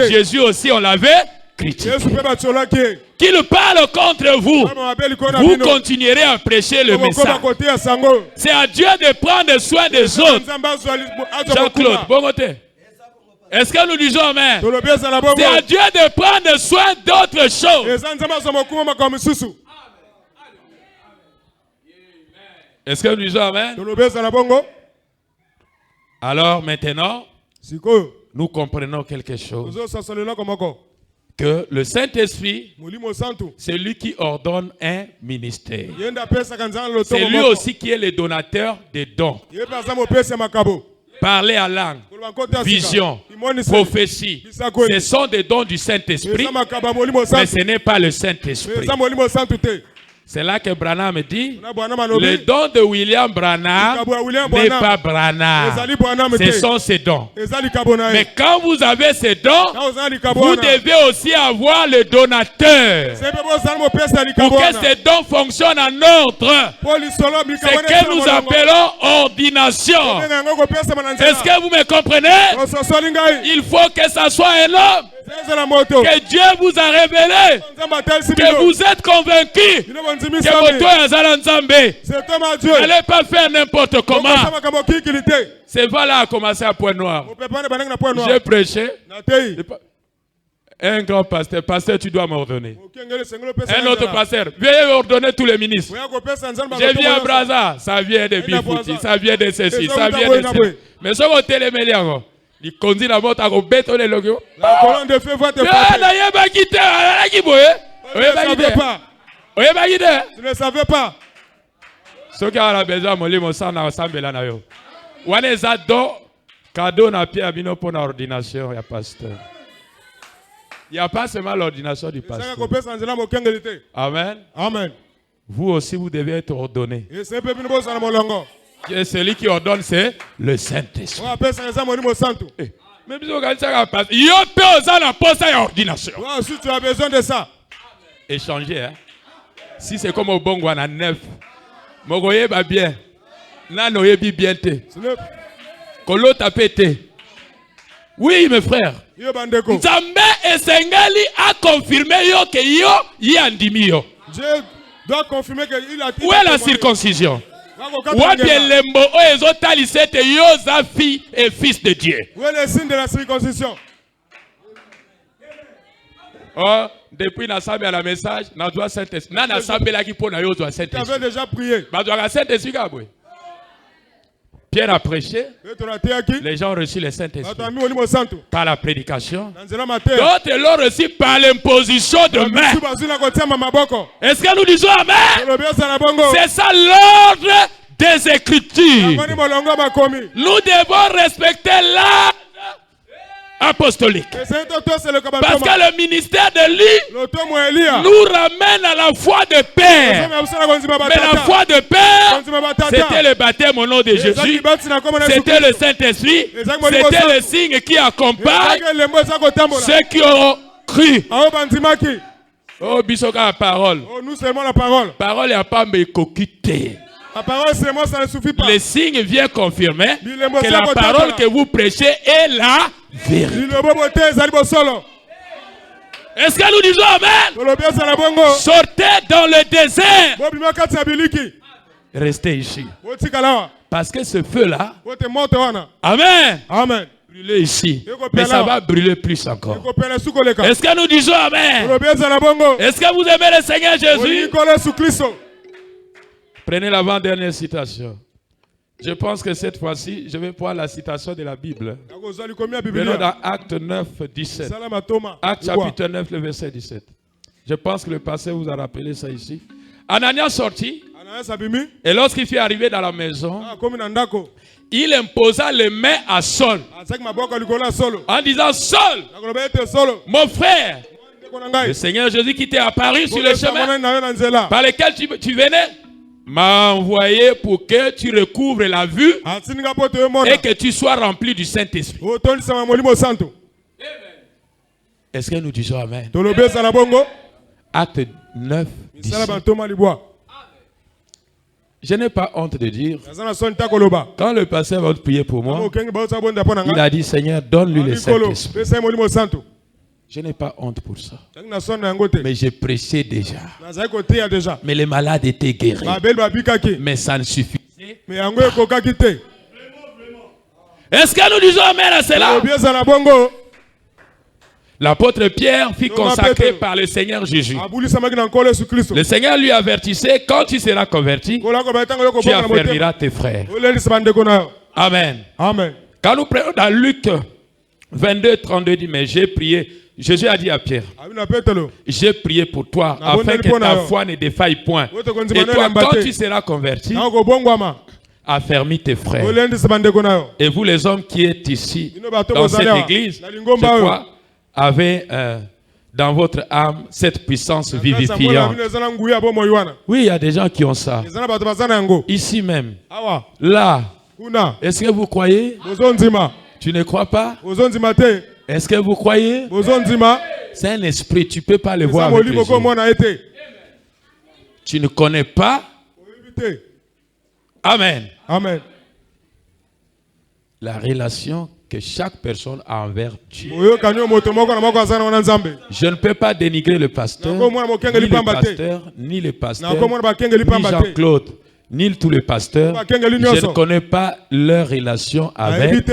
Jésus aussi, on l'avait critiqué. Qu'ils parlent contre vous, vous continuerez à prêcher le message. C'est à Dieu de prendre soin des autres. Jean-Claude, bon côté. Est-ce que nous disons Amen? C'est à Dieu de prendre soin d'autres choses. Est-ce que nous disons Amen? Alors maintenant, nous comprenons quelque chose. Que le Saint-Esprit, c'est lui qui ordonne un ministère. C'est lui aussi qui est le donateur des dons. Parler à langue, vision, prophétie, ce sont des dons du Saint-Esprit, mais ce n'est pas le Saint-Esprit. C'est là que Branham dit, le don de William Branham n'est pas Branham. Ce sont ses dons. Mais quand vous avez ces dons, vous devez aussi avoir le donateur. Pour que ces dons fonctionnent en ordre, c'est que nous appelons ordination. Est-ce que vous me comprenez? Il faut que ça soit un homme que Dieu vous a révélé, que vous êtes convaincu que votre est un Nzambe. N'allez pas faire n'importe comment. C'est voilà à commencer à Point Noir. J'ai prêché. Un grand pasteur, tu dois m'ordonner. Un autre pasteur, veuillez ordonner tous les ministres. Je viens à Brazza, ça vient de Bifouti, ça vient de ceci, ça vient de ceci. Mais ce qu'on téléméliango. Il conduit la moto à bête on est logo. La colonne de feu va te frapper. Tu ne savais pas. Ce qui a la besoin de molimo sana ensemble là na yo. Wane za do cadeau na pia bino pour l'ordination ya pasteur. Il n'y a pas seulement l'ordination du pasteur. Amen. Amen. Vous aussi, vous devez être ordonné. Et celui qui ordonne, c'est le Saint-Esprit. Mais si tu as besoin de ça. Échanger, hein? Si c'est comme au Bongo, on a 9. Mogoye va bien. Nanoye bi bien te. Kolo tapete. Oui, mes frères. Nzambe Esengeli a confirmé yo que yo yandimi yo. Dieu doit confirmer qu'il a. Où est la circoncision? Où est bien lembo o ezotalisete yo za fille et fils de Dieu? Où est le signe de la circoncision? Oh, depuis l'assemblée à la message, n'a droit Saint-Esprit. N'a l'assemblée là qui pour na yo doit Saint-Esprit. Tu avais déjà prié. Bah doit Saint-Esprit kabwe. Pierre a prêché, les gens ont reçu le Saint-Esprit par la prédication. D'autres l'ont reçu par l'imposition de main. Est-ce que nous disons Amen? C'est ça l'ordre des Écritures. Nous devons respecter l'ordre apostolique. Parce que le ministère de lui nous ramène à la foi de Père. Mais la foi de Père, c'était le baptême au nom de Jésus. C'était le Saint-Esprit. C'était le signe qui accompagne ceux qui ont cru. Oh, bisoka la parole. Nous seulement la parole. Parole n'a pas me coquité. La parole seulement, ça ne suffit pas. Le signe vient confirmer que la parole que vous prêchez est la vérité. Est-ce que nous disons Amen? Sortez dans le désert. Restez ici. Parce que ce feu-là, Amen, Amen, brûler ici. Mais ça va brûler plus encore. Est-ce que nous disons Amen? Est-ce que vous aimez le Seigneur Jésus? Prenez l'avant-dernière citation. Je pense que cette fois-ci, je vais prendre la citation de la Bible. Prenons dans Acte 9, 17. Acte chapitre 9, le verset 17. Je pense que le pasteur vous a rappelé ça ici. Ananias sortit. Et lorsqu'il fut arrivé dans la maison, il imposa les mains à Saul. En disant, Saul, mon frère, le Seigneur Jésus qui t'est apparu sur le chemin par lequel tu venais, m'a envoyé pour que tu recouvres la vue et que tu sois rempli du Saint-Esprit. Est-ce que nous disons Amen? Acte 9, 17. Je n'ai pas honte de dire, quand le pasteur va prier pour moi, il a dit, Seigneur, donne-lui le Saint-Esprit. Je n'ai pas honte pour ça. Mais j'ai prêché déjà. Mais les malades étaient guéris. Mais ça ne suffisait pas. Est-ce que nous disons Amen à cela? L'apôtre Pierre fut consacré par le Seigneur Jésus. Le Seigneur lui avertissait, quand tu seras converti, tu affermiras tes frères. Amen. Amen. Quand nous prenons dans Luc 22, 32, dit, mais j'ai prié. Jésus a dit à Pierre, j'ai prié pour toi afin que ta foi ne défaille point. Et toi, quand tu seras converti, affermis tes frères. Et vous les hommes qui êtes ici, dans cette église, je crois, avez dans votre âme cette puissance vivifiante. Oui, il y a des gens qui ont ça. Ici même. Là. Est-ce que vous croyez? Tu ne crois pas? Est-ce que vous croyez? C'est un esprit, tu ne peux pas le voir avec les yeux. Tu ne connais pas? Amen. Amen. La relation que chaque personne a envers Dieu. Je ne peux pas dénigrer le pasteur, ni le pasteur, ni Jean-Claude, ni tous les pasteurs. Je ne connais pas leur relation avec.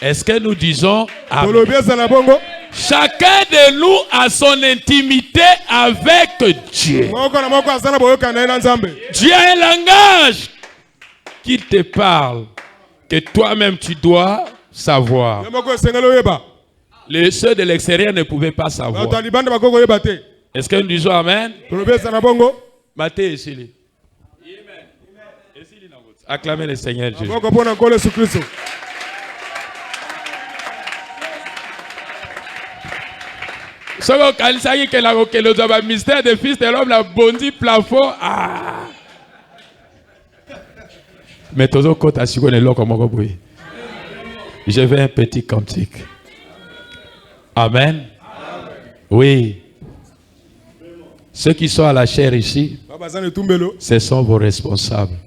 Est-ce que nous disons Amen? Chacun de nous a son intimité avec Dieu. Dieu a un langage qui te parle, que toi-même tu dois savoir. Ceux de l'extérieur ne pouvaient pas savoir. Est-ce que nous disons Amen? Matthieu ici. Acclamez le Seigneur Jésus. Le mystère des fils de l'homme, la bondi plafond. Ah. Mais toujours quand tu as su comment je vais un petit cantique. Amen. Oui. Ceux qui sont à la chair ici, ce sont vos responsables.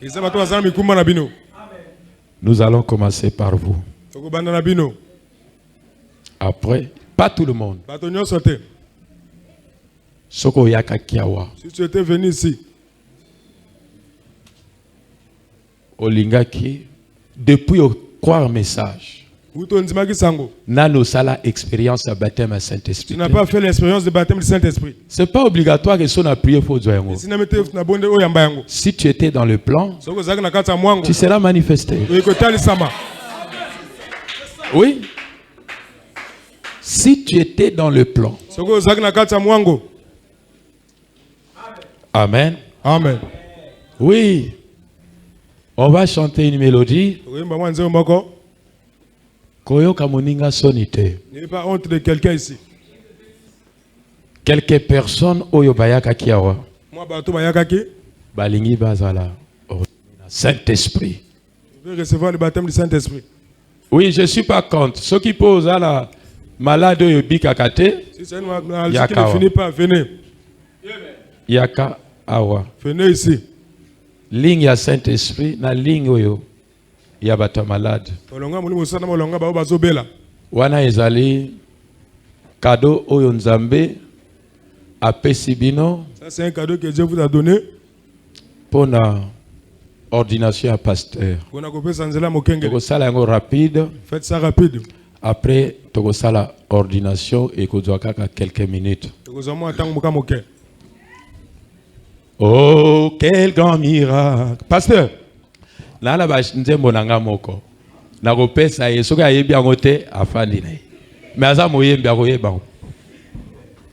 Nous allons commencer par vous. Après, pas tout le monde. Si tu étais venu ici, Olingaki, depuis croire message, Nano Sala expérience à baptême à Saint-Esprit. Tu n'as pas fait l'expérience de baptême du Saint-Esprit. C'est pas obligatoire que son a prié pour toi. Si tu étais dans le plan, tu seras manifesté. Oui. Si tu étais dans le plan. Amen. Amen. Oui. On va chanter une mélodie. N'ayez pas honte de quelqu'un ici. Quelques personnes oyobayaka kiawa. Moi bato bayaka ki. Balingi bazala. Saint-Esprit. Je veux recevoir le baptême du Saint-Esprit. Oui, je ne suis pas contre. Ceux qui posent à la malade yobikakate. Si c'est une maladie qui ne finit pas, venez. Yaka awa. Venez ici. Ligne à Saint-Esprit, na ligne oyo. Yabata malade. Wana ezali cadeau oyo nzambe apesi bino. Ça c'est un cadeau que Dieu vous a donné pour la ordination à pasteur. Tokosala yango rapide. Faites ça rapide. Après tokosala ordination et kozwaka quelques minutes. Oh, quel grand miracle. Pasteur, là la nzembo nanga moko. Na kopesa yesoka yebi angote afandi na. Mais aza moyembi akoyeba.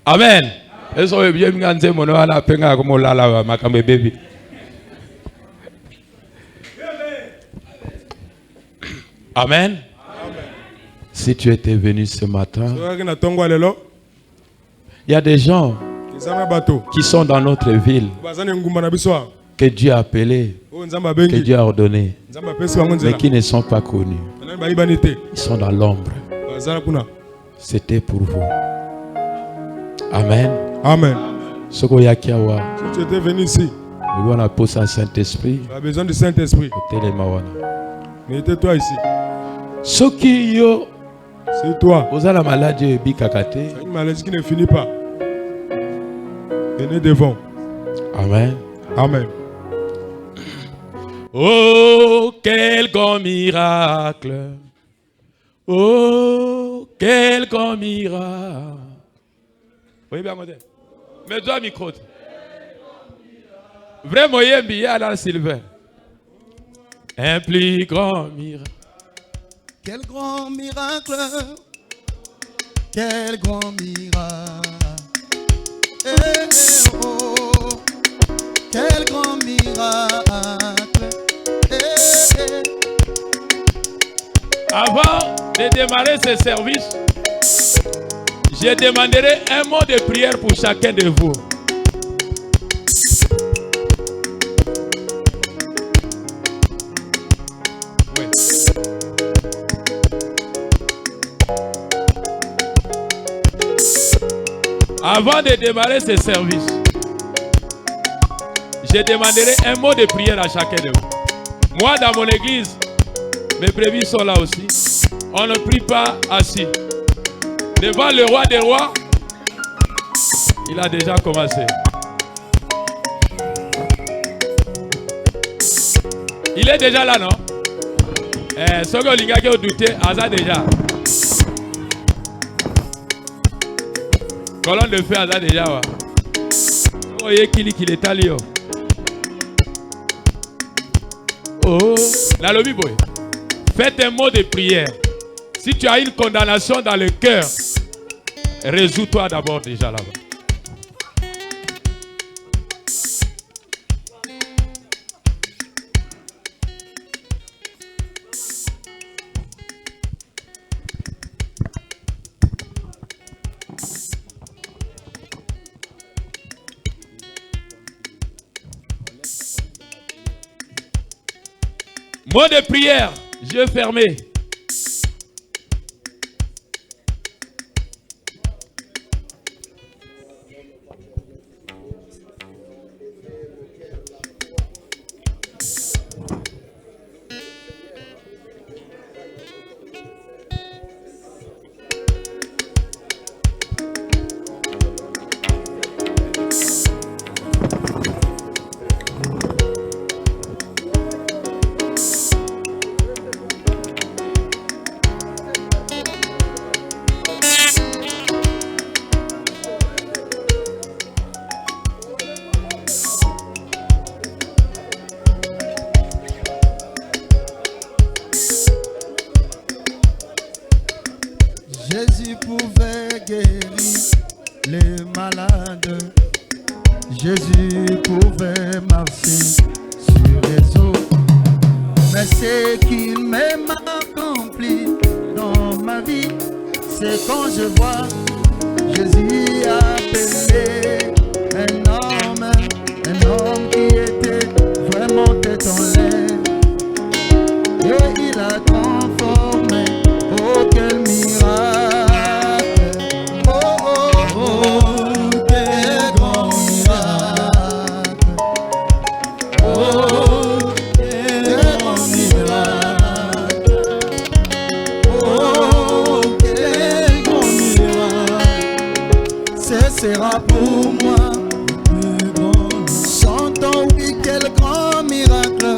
Amen. Eso yebi nzembo no ala penga ko molala makambe baby. Amen. Si tu étais venu ce matin, il y a des gens qui sont dans notre ville, que Dieu a appelé, que Dieu a ordonné, mais qui ne sont pas connus. Ils sont dans l'ombre. C'était pour vous. Amen. Amen. Si tu étais venu ici, tu as besoin du Saint-Esprit. Mettez-toi ici. C'est toi. Vous avez la maladie c'est une maladie qui ne finit pas. Venez devant. Amen. Amen. Oh, quel grand miracle. Oh, quel grand miracle. Oui, bien, mets-toi micro. Vraiment, il y a un billet à la Sylvain. Un plus grand miracle. Quel grand miracle. Quel grand miracle. Oh, quel grand miracle. Avant de démarrer ce service, je demanderai un mot de prière pour chacun de vous. Oui. Avant de démarrer ce service, je demanderai un mot de prière à chacun de vous. Moi, dans mon église, mes brebis sont là aussi. On ne prie pas assis. Devant le roi des rois, il a déjà commencé. Il est déjà là, non? Ce que les gars qui ont douté, Aza déjà. Colonne de feu, Aza déjà. Vous voyez qu'il est allé. Oh, la lobby boy. Faites un mot de prière. Si tu as une condamnation dans le cœur, résous-toi d'abord déjà là-bas. Mot de prière, yeux fermés. Jésus pouvait guérir les malades. Jésus pouvait marcher sur les eaux. Mais ce qu'il m'a accompli dans ma vie, c'est quand je vois Jésus appelé un homme qui était vraiment tête en l'air. Et il a transformé, oh quel miracle, oh quel grand miracle, oh quel grand miracle, oh quel grand miracle, ce sera pour moi le plus grand. Chantons oui quel grand miracle.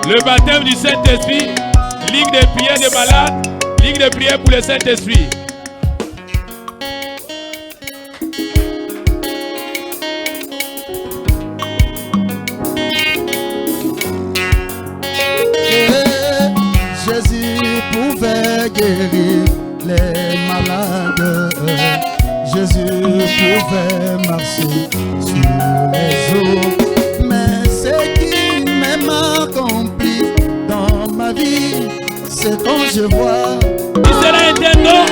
Le baptême du Saint-Esprit, ligue de prière des malades, ligue de prière pour le Saint-Esprit. Jésus pouvait guérir les malades. Jésus pouvait marcher sur les eaux. Mais ce qui m'a accompli dans ma vie, c'est quand je vois. Il sera éternel,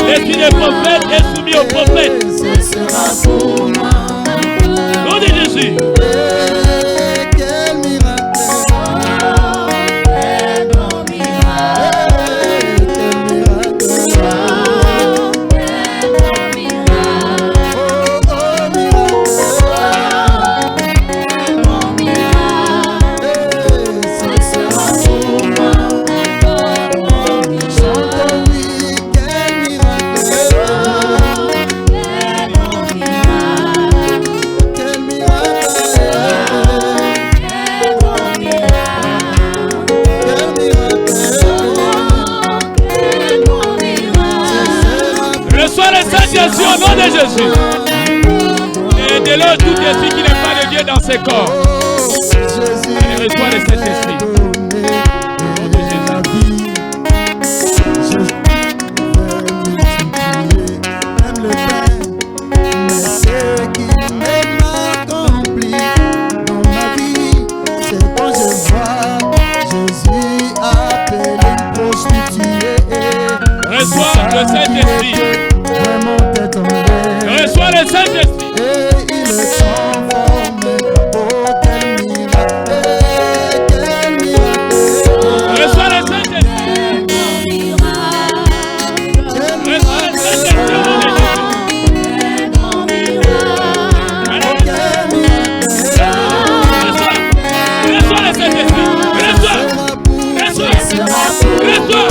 l'esprit des prophètes est soumis aux prophètes. Ce sera pour moi. Nom de Jésus. Quel miracle. Au nom de Jésus. Et déloge tout esprit qui n'est pas de Dieu dans ses corps. Allez, reçois le Saint-Esprit. Au nom de Jésus. Même le pain, mais ce qui m'a accompli dans ma vie, c'est quand je vois Jésus appelé prostituée. Reçois le Saint-Esprit. Reçois le Saint-Esprit. Et il est transformé. Oh, quel miracle. Quel miracle. Reçois le Saint-Esprit. Reçois le Saint-Esprit. Reçois le Saint-Esprit. Reçois.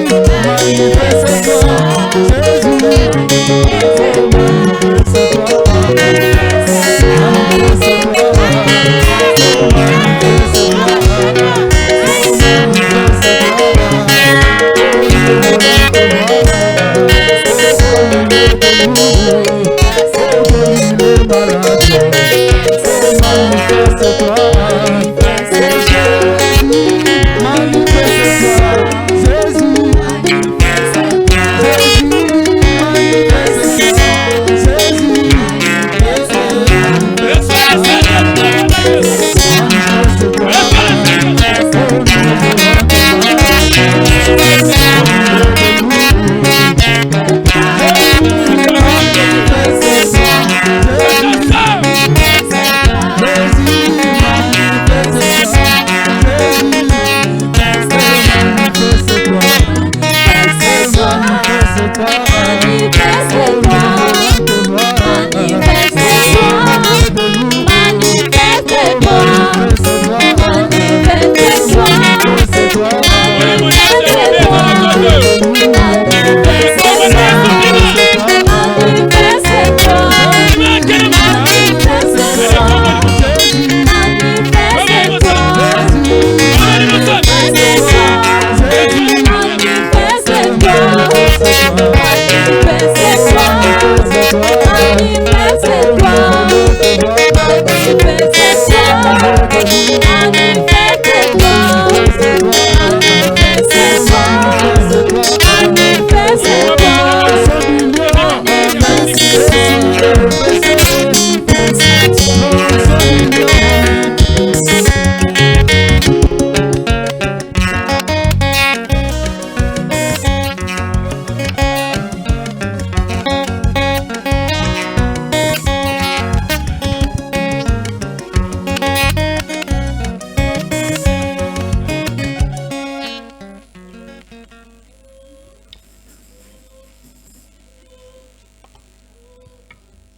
Jésus,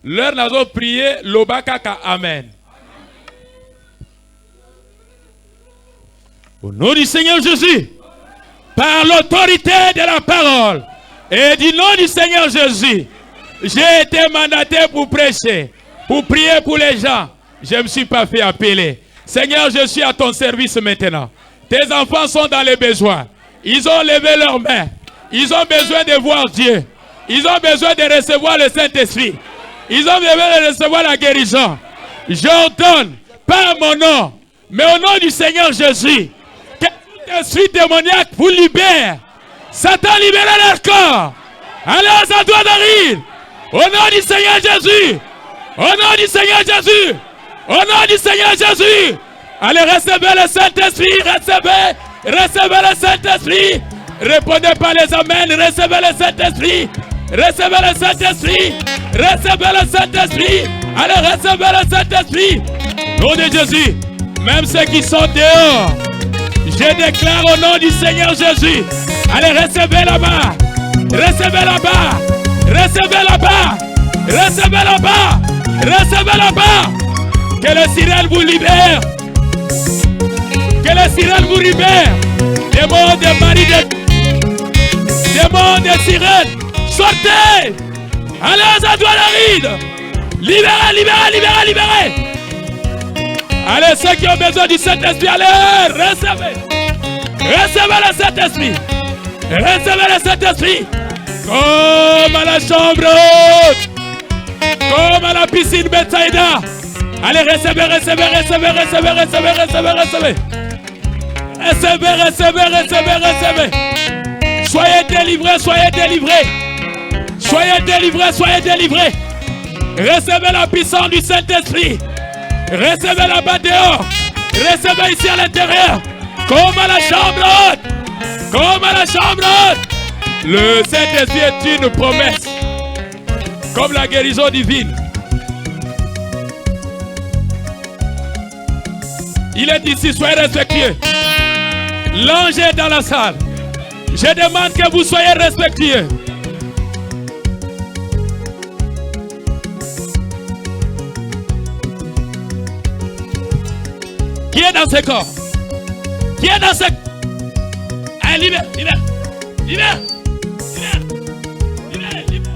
Leur nazo prié, l'obakaka amen. Au nom du Seigneur Jésus, par l'autorité de la parole et du nom du Seigneur Jésus, j'ai été mandaté pour prêcher, pour prier pour les gens. Je ne me suis pas fait appeler. Seigneur, je suis à ton service maintenant. Tes enfants sont dans les besoins. Ils ont levé leurs mains. Ils ont besoin de voir Dieu. Ils ont besoin de recevoir le Saint-Esprit. Ils ont besoin de recevoir la guérison. J'ordonne, pas à mon nom, mais au nom du Seigneur Jésus, que tout esprit démoniaque vous libère. Satan libère leur corps. Alors ça doit arriver. Au nom du Seigneur Jésus. Au nom du Seigneur Jésus. Au nom du Seigneur Jésus. Allez, recevez le Saint-Esprit. Recevez le Saint-Esprit. Répondez par les amens. Recevez le Saint-Esprit. Recevez le Saint-Esprit. Recevez le Saint-Esprit. Allez, recevez le Saint-Esprit. Au nom de Jésus. Même ceux qui sont dehors, je déclare au nom du Seigneur Jésus. Allez, recevez là-bas. Recevez là-bas. Recevez là-bas. Recevez là-bas. Recevez là-bas. Que le sirène vous libère. Que le sirène vous libère. Démons de mari de... Démons de sirène. Sortez. Allez, ça doit l'aride. Libérez, libérez, libérez, libérez. Allez, ceux qui ont besoin du Saint-Esprit, allez, recevez. Recevez le Saint-Esprit. Recevez le Saint-Esprit. Comme à la chambre haute. Comme à la piscine Bethsaïda. Allez, recevez, recevez, recevez, recevez, recevez, recevez, recevez. Recevez, recevez, recevez, recevez. Soyez délivrés, soyez délivrés. Soyez délivrés, soyez délivrés. Recevez la puissance du Saint-Esprit. Recevez là-bas dehors. Recevez ici à l'intérieur. Comme à la chambre haute. Comme à la chambre haute. Le Saint-Esprit est une promesse. Comme la guérison divine. Il est ici, soyez respectueux. L'ange est dans la salle. Je demande que vous soyez respectueux. Qui est dans ce corps? Qui est dans ce... Allez, libère, libère, libère, libère, libère, libère.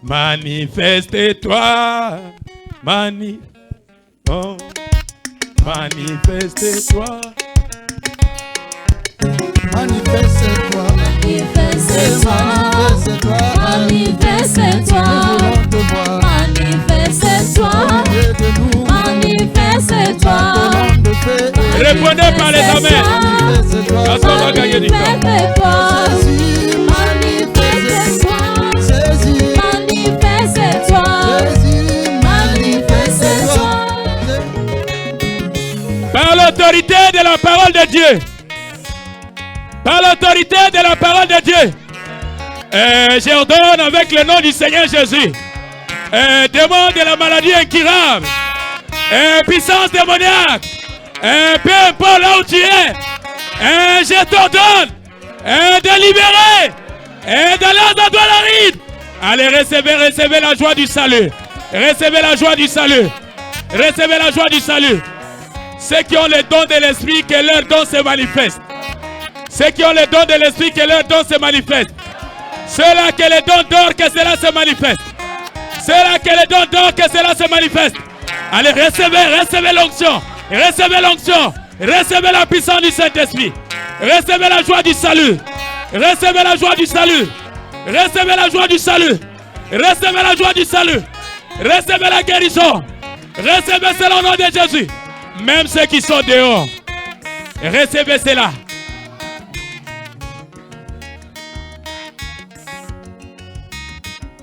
Manifeste-toi, manifeste-toi. Manifeste-toi, manifeste-toi, manifeste-toi, manifeste-toi, manifeste-toi. Répondez par les amens. Parce qu'on va gagner du temps. Manifeste-toi, manifeste-toi, manifeste-toi. Par l'autorité de la parole de Dieu. Par l'autorité de la parole de Dieu. J'ordonne avec le nom du Seigneur Jésus. Démon de la maladie incurable. Puissance démoniaque. Peu importe là où tu es. Je t'ordonne de libérer. D'aller dans la ride. Allez, recevez la joie du salut. Recevez la joie du salut. Recevez la joie du salut. Ceux qui ont le don de l'esprit, que leur don se manifeste. Ceux qui ont le don de l'esprit, que leur don se manifeste. Ceux-là qui ont le don d'or, que cela se manifeste. Ceux-là qui ont le don d'or, que cela se manifeste. Allez, recevez l'onction. Recevez l'onction. Recevez la puissance du Saint-Esprit. Recevez la joie du salut. Recevez la joie du salut. Recevez la joie du salut. Recevez la joie du salut. Recevez la guérison. Recevez cela au nom de Jésus. Même ceux qui sont dehors. Recevez cela.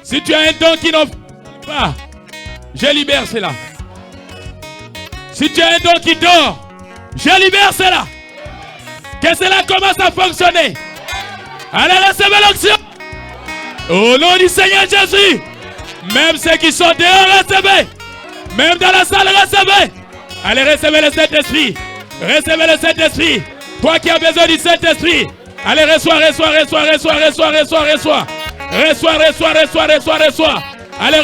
Si tu as un don qui n'offre pas, je libère cela. Si tu as un don qui dort, je libère cela. Que cela commence à fonctionner. Allez, recevez l'onction. Au nom du Seigneur Jésus. Même ceux qui sont dehors, recevez. Même dans la salle, recevez. Allez, recevez le Saint-Esprit. Recevez le Saint-Esprit. Toi qui as besoin du Saint-Esprit. Allez, reçois. Reçois. Allez, reçois. Allez, reçois. Allez,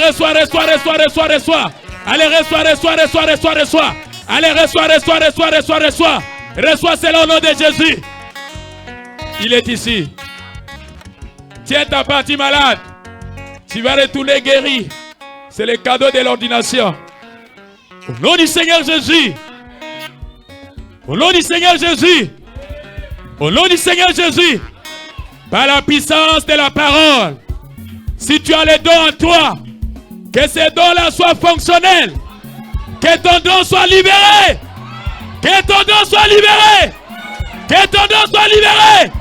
reçois. Reçois cela au nom de Jésus. Il est ici. Tiens ta partie malade. Tu vas retourner guéri. C'est le cadeau de l'ordination. Au nom du Seigneur Jésus. Au nom du Seigneur Jésus. Au nom du Seigneur Jésus. Par la puissance de la parole. Si tu as les dons en toi, que ces dons-là soient fonctionnels. Que ton don soit libéré. Que ton don soit libéré. Que ton don soit libéré.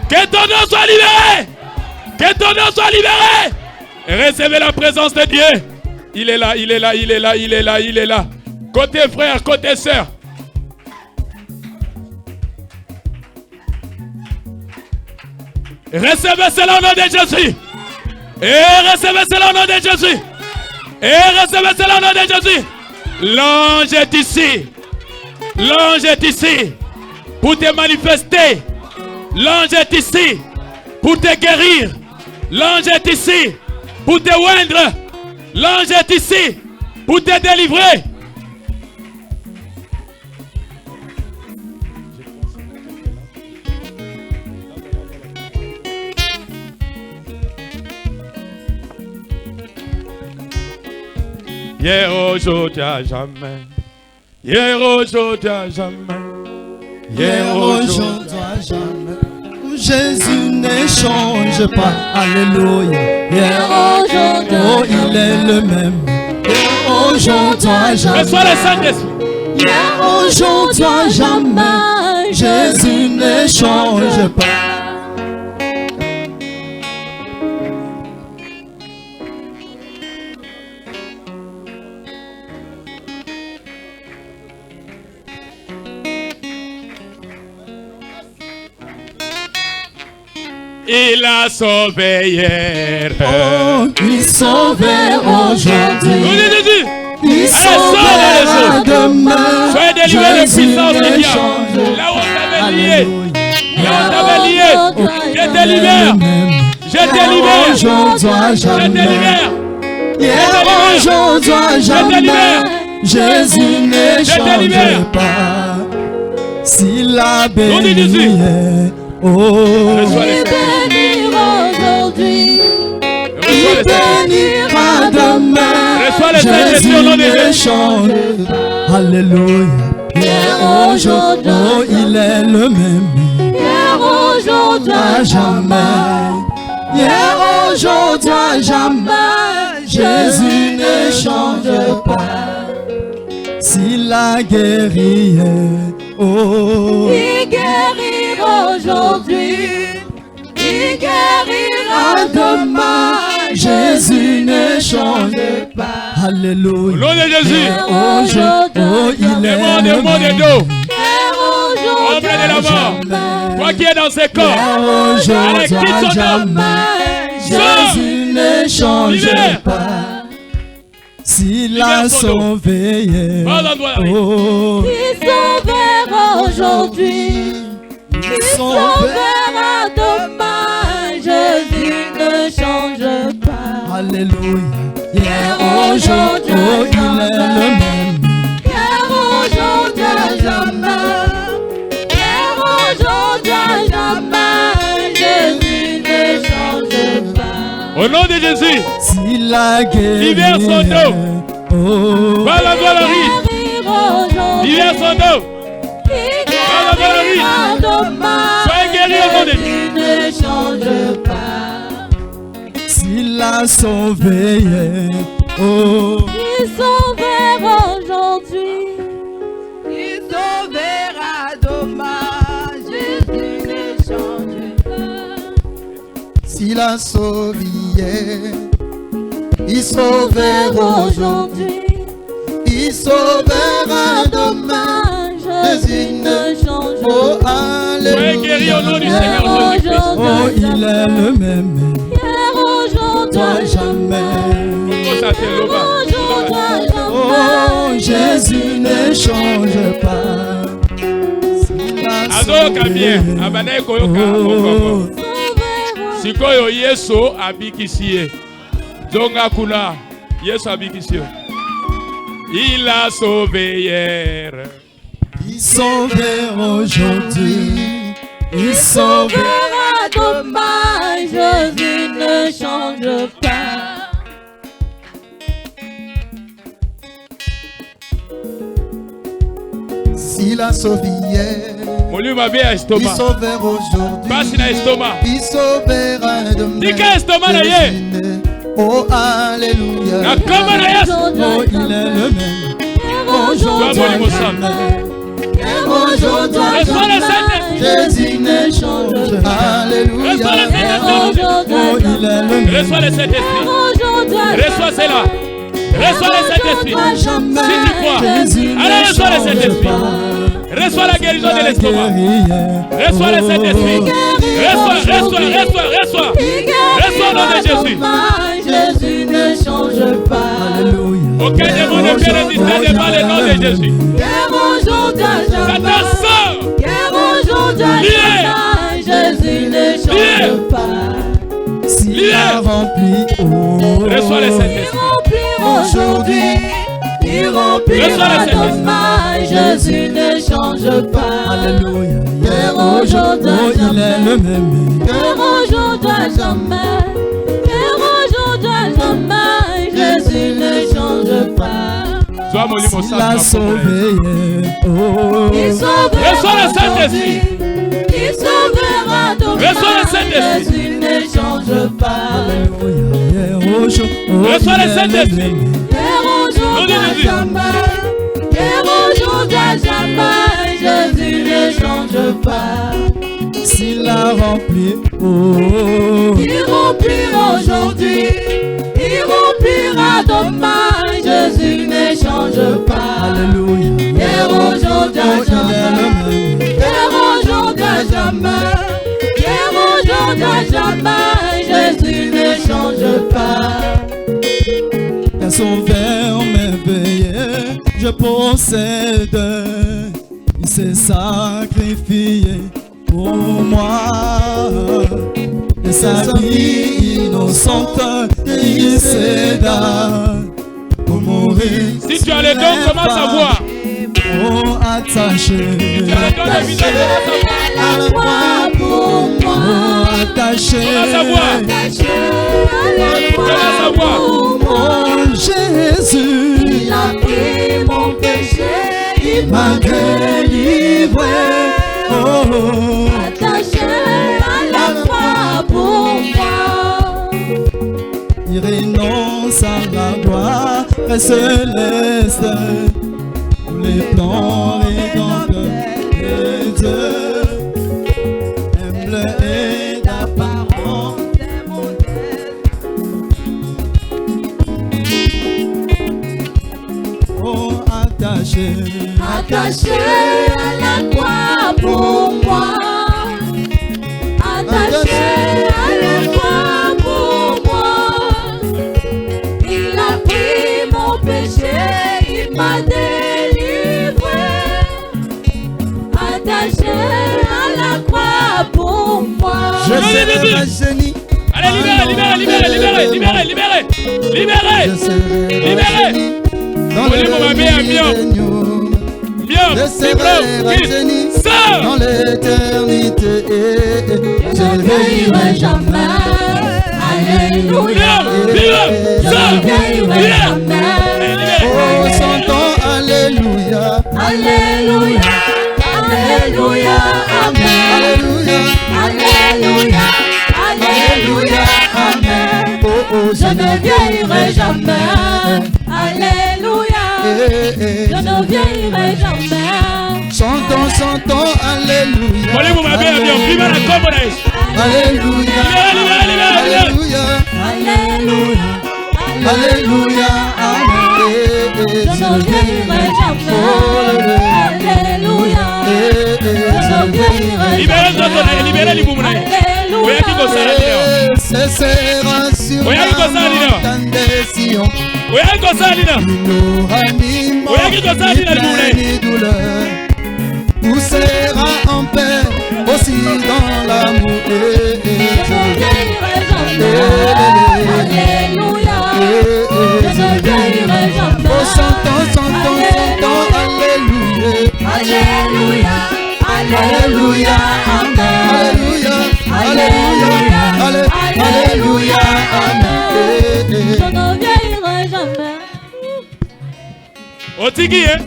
Que ton don soit libéré. Que ton nom soit libéré. Recevez la présence de Dieu. Il est là. Côté frère, côté sœur. Recevez cela au nom de Jésus. Et recevez cela au nom de Jésus. L'ange est ici. L'ange est ici pour te manifester. L'ange est ici pour te guérir. L'ange est ici pour te oindre. L'ange est ici pour te délivrer. Hier, aujourd'hui, à jamais. Hier, aujourd'hui, à jamais. Hier, aujourd'hui, à jamais. Jésus ne change pas, alléluia. Hier, aujourd'hui, oh, il est le même. Hier, aujourd'hui, jamais. Reçois le Saint-Esprit. Hier, aujourd'hui, jamais. Jésus ne change pas. Il a sauvé hier. Oh, il sauvera aujourd'hui. Il sauvera demain. Soyez délivrés de puissance de Dieu. Là où on t'avait lié. Je te libère. Aujourd'hui, jamais. Jésus ne change pas. S'il a béni. Oh, il bénira aujourd'hui, il bénira demain. Jésus ne change pas. Alléluia. Hier, aujourd'hui, oh, il est le même. Hier, aujourd'hui, à jamais. Hier, aujourd'hui, jamais. Jésus ne change pas. S'il a guéri, oh, il guérira aujourd'hui, il guérira demain. Jésus ne change pas. Alléluia. Au nom de Jésus. Oh, il est le monde de dos. Ombre de la mort. Toi qui es dans ce corps. Allez, quitte son âme. Jésus ne change pas. S'il a sauvé, oh, il sauvera aujourd'hui, il sauvera demain. Jésus ne change pas. Alléluia. Hier, aujourd'hui, oh, il est le même. Hier, aujourd'hui, jamais. Hier, aujourd'hui, jamais. Jésus ne change pas. Au nom de Jésus. S'il a guéri, libère son dos. Oh, va la galerie. Libère son dos. Va la galerie. Soyez guéris au nom de Dieu. Ne change pas. S'il a sauvé, oh, Il sauvera aujourd'hui. Il sauvera demain. Jésus ne change pas. s'il a sauvé, il sauvera aujourd'hui, il sauvera demain. Jésus ne change pas. Oh, alléluia. Soyez guéris au nom du Seigneur Jésus-Christ. Oh, il est le même. Hier, aujourd'hui, Jamais. aujourd'hui, Oh, Jésus ne change pas. Azoyoka bien, abanaye koyoka mokoko. Sikoyo Yesu abikisi ye. Zonga kuna, Yesu abikisi yo. Il a sauvé hier. Il sauvera aujourd'hui. Il sauvera demain. Jésus ne change pas. S'il a sauvé hier, Molima bien il estomac. sauvera aujourd'hui. Basi na estomac. Il sauvera demain. Nika estomac na ye. Oh, alléluia. Na kama na Yesu. Oh, il est le même. Aujourd'hui, reçois le Saint-Esprit. Jésus ne change pas. Alléluia. Reçois le Saint-Esprit. Oh, il est le même. Reçois le Saint-Esprit. Reçois cela. Reçois le Saint-Esprit. Si tu crois, allez reçois le Saint-Esprit. Reçois la guérison de l'estomac. Reçois le Saint-Esprit. Reçois. Reçois au nom de Jésus. Jésus ne change pas. Alléluia. Aucun démon ne peut résister devant le nom de Jésus. Satan sort. Jésus ne change pas. S'il a rempli, Reçois le Saint-Esprit. Aujourd'hui, il remplira demain. Jésus ne change pas. Alléluia. Hier, aujourd'hui, Oh, il est le même. Hier, aujourd'hui, jamais. Hier, aujourd'hui, jamais. Jésus ne change pas. Sois mon limon Il a sauvé. Oh, Il sauvera Reçois le Saint-Esprit. Il sauvera demain. Reçois le Saint-Esprit. Jésus ne change pas. Reçois le Saint-Esprit. Hier, aujourd'hui, jamais. Hier, aujourd'hui, jamais. Jésus ne change pas. s'il a rempli, Il remplira aujourd'hui, il remplira demain. Jésus ne change pas. Alléluia. Hier, aujourd'hui, jamais. Hier, aujourd'hui, jamais. Hier, aujourd'hui, jamais. Jésus ne change pas. Car son verre m'éveillait, je possède. Il s'est sacrifié pour moi. Et sa vie innocente, il s'aida pour mourir. Si tu as les dons, commence à voir. Oh, attaché. Tu as les dons, le visage À la croix pour moi. Oh, attaché. commence à voir. Attaché à la Commence à croix voir. pour moi. Oh, Jésus. Il a pris mon péché, il M'a délivré. Oh, attaché à la croix pour moi. il renonce à la gloire céleste. Tous les plans rédempteurs de Dieu. Humble et d'apparence. Oh, attaché. Attaché à la croix pour moi. Attaché à la croix pour moi. Il a pris mon péché, il m'a délivré. Attaché à la croix pour moi. Je serai rajeuni. Allez, libérez. Je serai Libérez. rajeuni. Dans Voulez mon bébé à millénium. Bien, Je serai rajeuni sors. dans l'éternité. Je ne vieillirai jamais. Alléluia. Je ne vieillirai jamais. Oh, chantons Alléluia. Alléluia. Alléluia. Amen. Alléluia. Alléluia. Alléluia. Amen. Oh, oh, Je ne vieillirai jamais. Alléluia. Je ne vieillirai jamais. Chantons Alléluia. Voulez mon bébé à bien. Vive la communauté. Alléluia. Alléluia. Alléluia. Alléluia. Alléluia. Amen. je ne vieillirai jamais. Alléluia. Je ne vieillirai jamais. Libérez les boumounaïs. Ce sera sur la montagne des Sion. Il n'aura ni mort, ni plaie, ni douleur. Tout sera en paix, aussi dans l'amour. Je ne vieillirai jamais. Alléluia. Je ne vieillirai jamais. Oh, chantons, alléluia. Alléluia. Alléluia. Amen. Alléluia, amen. Je ne vieillirai jamais. Otigi, hein?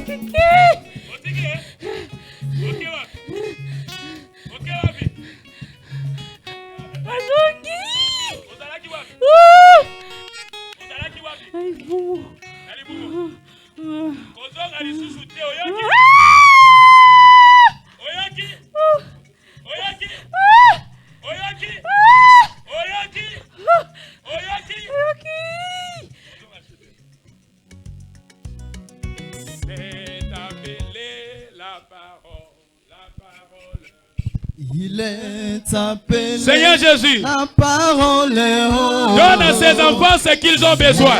Il est appelé. Seigneur Jésus, la parole est haute. donne à ces enfants ce qu'ils ont besoin.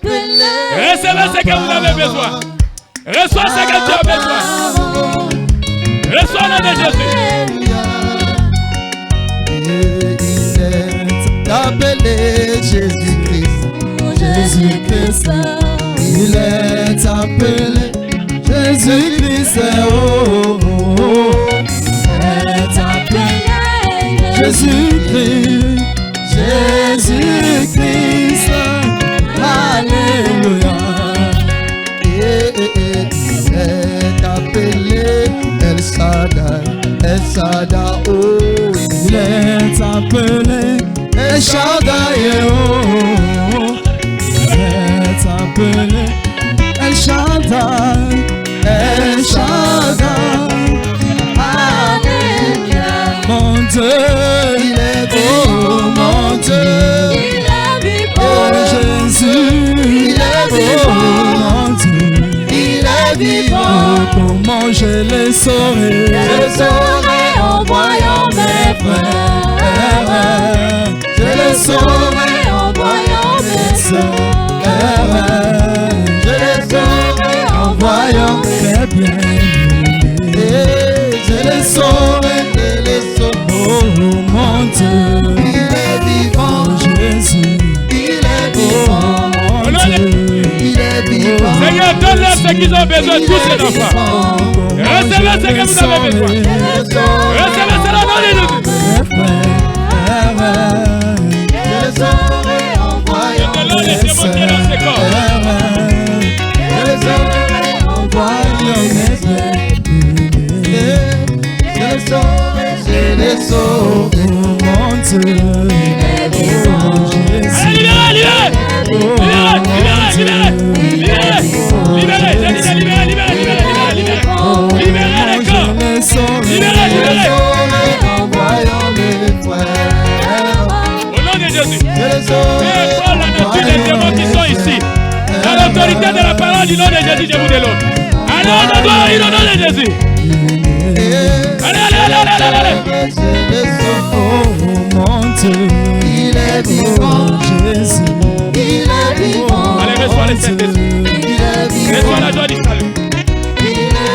Recevez ce que vous avez besoin. Reçois ce que tu as besoin. Reçois le nom de Jésus. Il est appelé Jésus-Christ. Jésus-Christ. Il est appelé Jésus-Christ. Oh, oh, oh. Jésus-Christ, Jésus-Christ, alléluia. Il est appelé El Shaddai, El Shaddai, oh. Il est appelé El Shaddai, oh. Il est appelé El Shaddai, El Shaddai. Mon Dieu, il est beau, mon Dieu, il est vivant. Oh Jésus, il est vivant, mon Dieu, il est vivant. Comment je le saurai? Je le saurai en voyant mes frères. Je le saurai en voyant mes sœurs. Je le saurai en voyant mes bien-aimés. Je le saurai. Oh mon Dieu, il est vivant, Jésus, il est vivant, mon Dieu, il est vivant. Seigneur, donne-leur ce qu'ils ont besoin, tous ces enfants. Recevez ce que vous avez besoin. Recevez cela dans les Jésus. Je le saurai en voyant mes sœurs. Je le saurai en voyant mes bien-aimés. Je le saurai. Je le sauve, mon Dieu, il est vivant, Jésus. Libérez, les corps. En voyant mes frères. Au nom de Jésus. Je le sauve. Et pour la nature des démons qui sont ici, dans l'autorité de la parole du nom de Jésus, je vous déloge. Allez, on a gloire, au nom de Jésus. Allez. Je le sauve, oh mon Dieu, il est vivant, Jésus, il est vivant. Allez, reçois les Saint-Esprit. Reçois la joie du salut.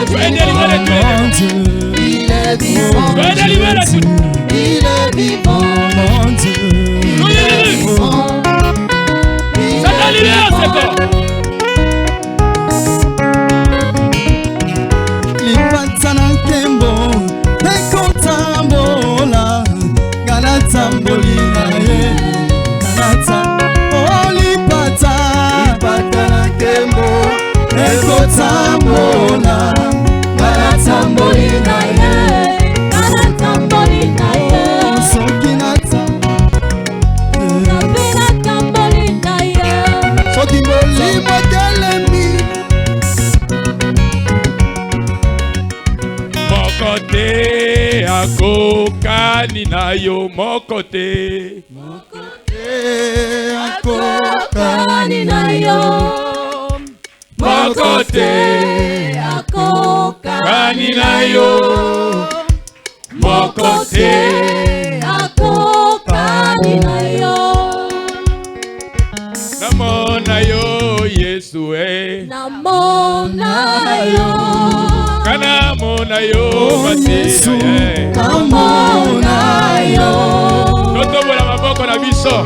Soyez délivrés de tous les démons. Il est vivant, soyez délivrés de tout. Il est vivant, mon Dieu, il est vivant. Satan libère ce corps. Akokani na yo mokote. Akokani na yo Mokote akoka Kanina yo Mokote akoka ninayo Namona yo Yesu namona yo Kana mona yo Yesu Masiya namona yo Notobola maboko na biso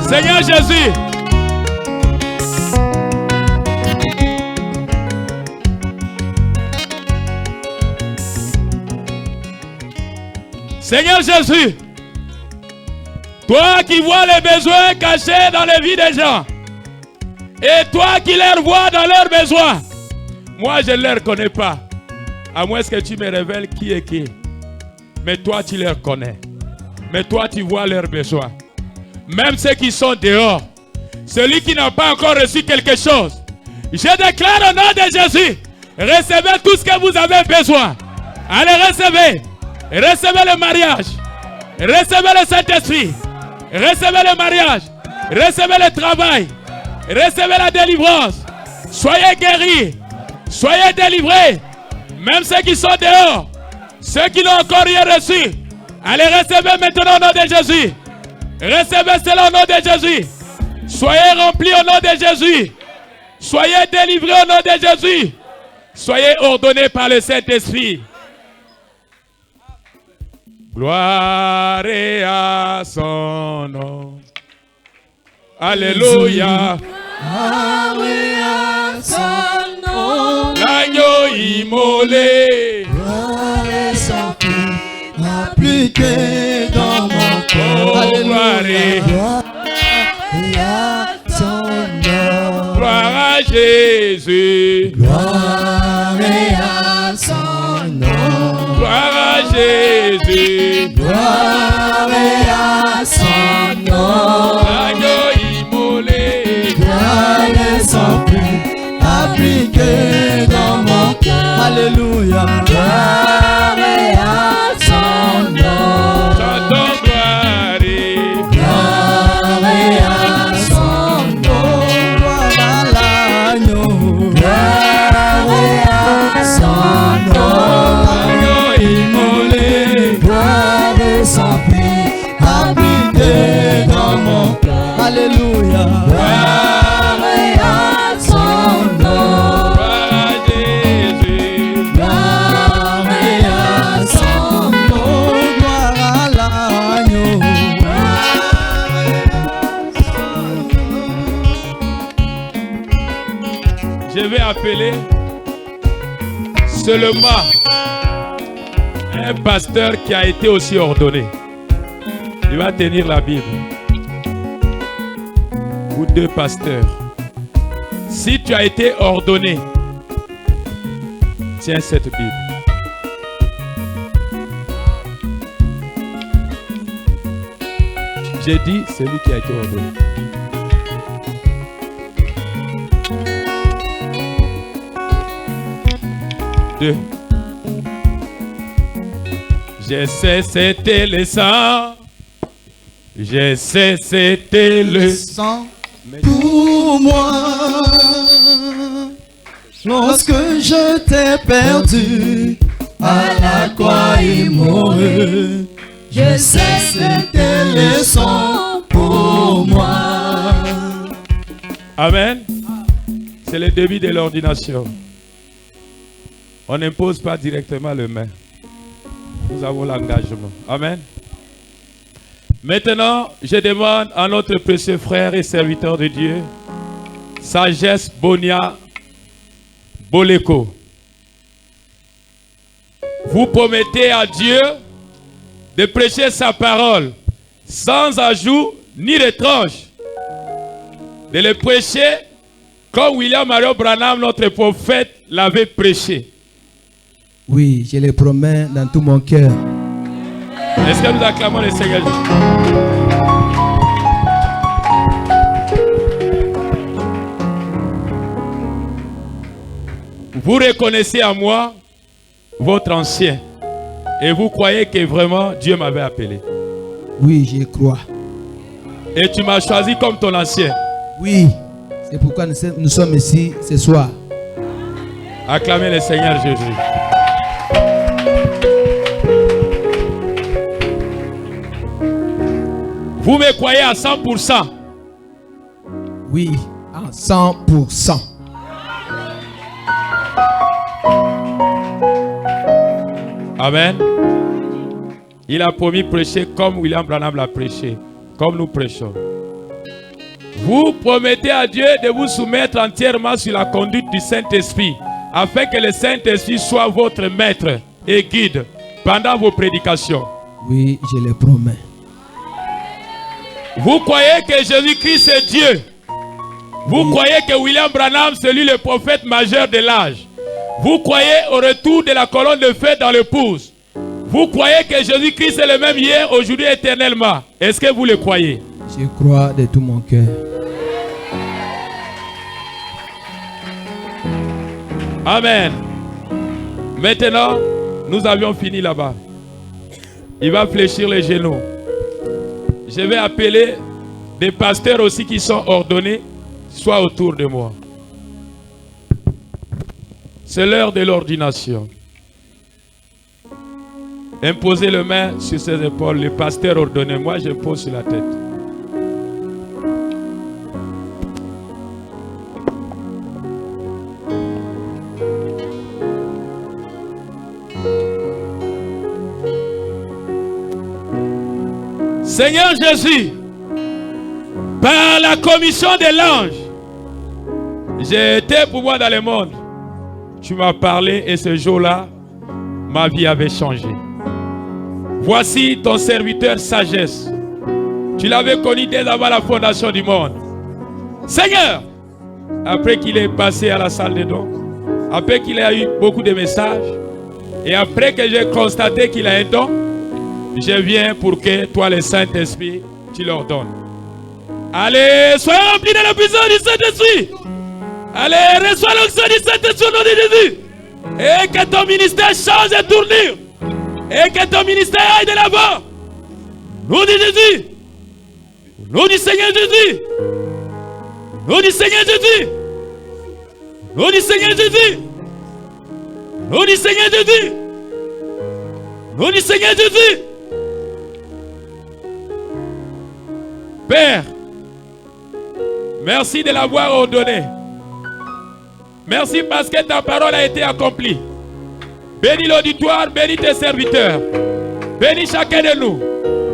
Seigneur Jésus Seigneur Jésus, toi qui vois les besoins cachés dans les vies des gens, et toi qui les vois dans leurs besoins, moi je ne les reconnais pas, à moins que tu me révèles qui est qui. Mais toi tu les reconnais, mais toi tu vois leurs besoins. Même ceux qui sont dehors, celui qui n'a pas encore reçu quelque chose, je déclare au nom de Jésus, recevez tout ce que vous avez besoin. Allez, recevez. Recevez le mariage. Recevez le Saint-Esprit. Recevez le mariage. Recevez le travail. Recevez la délivrance. Soyez guéris. Soyez délivrés. Même ceux qui sont dehors. Ceux qui n'ont encore rien reçu. Allez, recevez maintenant au nom de Jésus. Recevez cela au nom de Jésus. Soyez remplis au nom de Jésus. Soyez délivrés au nom de Jésus. Soyez ordonnés par le Saint-Esprit. Gloire à son nom. Alléluia. L'agneau immolé. Appliqué dans mon corps. Alléluia. Gloire à Jésus. Gloire à son nom. Gloire à Jésus. Gloire à son nom. L'agneau immolé. Gloire à son prix. Appliqué dans mon cœur. Alléluia. Gloire à son nom. Chantons gloire. Gloire à son nom. Gloire à l'agneau. Gloire à son nom. L'agneau immolé. Gloire à son prix. Appliqué dans mon cœur. Alléluia. Gloire à son nom. Gloire à Jésus. Gloire à son nom. Gloire à l'agneau. Je vais appeler seulement un pasteur qui a été aussi ordonné. Il va tenir la Bible. Ou deux pasteurs. Si tu as été ordonné, tiens cette Bible. J'ai dit celui qui a été ordonné. Deux. Je sais c'était le sang. Je sais c'était le Sang pour moi. Lorsque je t'ai perdu à la croix immolée, je sais c'était le sang pour moi. Amen. C'est le début de l'ordination. On n'impose pas directement le main. Nous avons l'engagement. Amen. Maintenant, je demande à notre précieux frère et serviteur de Dieu, Sagesse Bonia Boleko. Vous promettez à Dieu de prêcher sa parole sans ajout ni retranche. De le prêcher comme William Mario Branham, notre prophète, l'avait prêché. Oui, je le promets dans tout mon cœur. Est-ce que nous acclamons le Seigneur? Vous reconnaissez à moi votre ancien et vous croyez que vraiment Dieu m'avait appelé. Oui, je crois. Et tu m'as choisi comme ton ancien. Oui, c'est pourquoi nous sommes ici ce soir. Acclamez le Seigneur Jésus. Vous me croyez à 100%? Oui, à 100%. Amen. Il a promis prêcher comme William Branham l'a prêché, comme nous prêchons. Vous promettez à Dieu de vous soumettre entièrement sur la conduite du Saint-Esprit, afin que le Saint-Esprit soit votre maître et guide pendant vos prédications. Oui, je le promets. Vous croyez que Jésus-Christ est Dieu. Vous croyez que William Branham, c'est lui le prophète majeur de l'âge. Vous croyez au retour de la colonne de feu dans le pouce. Vous croyez que Jésus-Christ est le même hier, aujourd'hui, éternellement. Est-ce que vous le croyez? Je crois de tout mon cœur. Amen. Maintenant, nous avions fini là-bas. Il va fléchir les genoux. Je vais appeler des pasteurs aussi qui sont ordonnés, soit autour de moi. C'est l'heure de l'ordination. Imposez les mains sur ses épaules. Les pasteurs ordonnés, moi je pose sur la tête. Seigneur Jésus, par la commission de l'ange, j'ai été pour moi dans le monde. Tu m'as parlé et ce jour-là, ma vie avait changé. Voici ton serviteur sagesse. Tu l'avais connu dès avant la fondation du monde. Seigneur, après qu'il est passé à la salle de dons, après qu'il ait eu beaucoup de messages, et après que j'ai constaté qu'il a un don, je viens pour que toi, le Saint-Esprit, tu leur donnes. Allez, soyez remplis de la puissance du Saint-Esprit. Allez, reçois l'onction du Saint-Esprit au nom de Jésus. Et que ton ministère change de tournure. Et que ton ministère aille de l'avant. Au nom de Jésus. Au nom du Seigneur Jésus. Au nom du Seigneur Jésus. Au nom du Seigneur Jésus. Au nom du Seigneur Jésus. Au nom du Seigneur Jésus. Père, merci de l'avoir ordonné. Merci parce que ta parole a été accomplie. Bénis l'auditoire, bénis tes serviteurs. Bénis chacun de nous.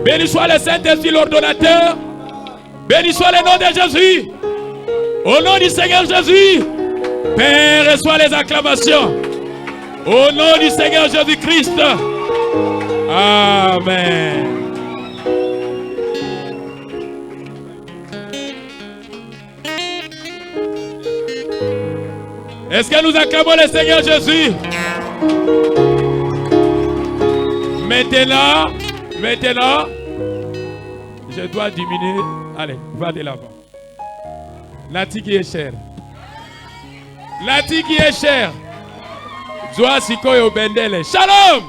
Bénis soit le Saint-Esprit l'ordonnateur. Bénis soit le nom de Jésus. Au nom du Seigneur Jésus. Père, reçois les acclamations. Au nom du Seigneur Jésus-Christ. Amen. Est-ce que nous acclamons le Seigneur Jésus? Maintenant, je dois diminuer. Allez, va de l'avant. Nati qui est cher. Nati qui est cher. Joa Siko et Obendele. Shalom!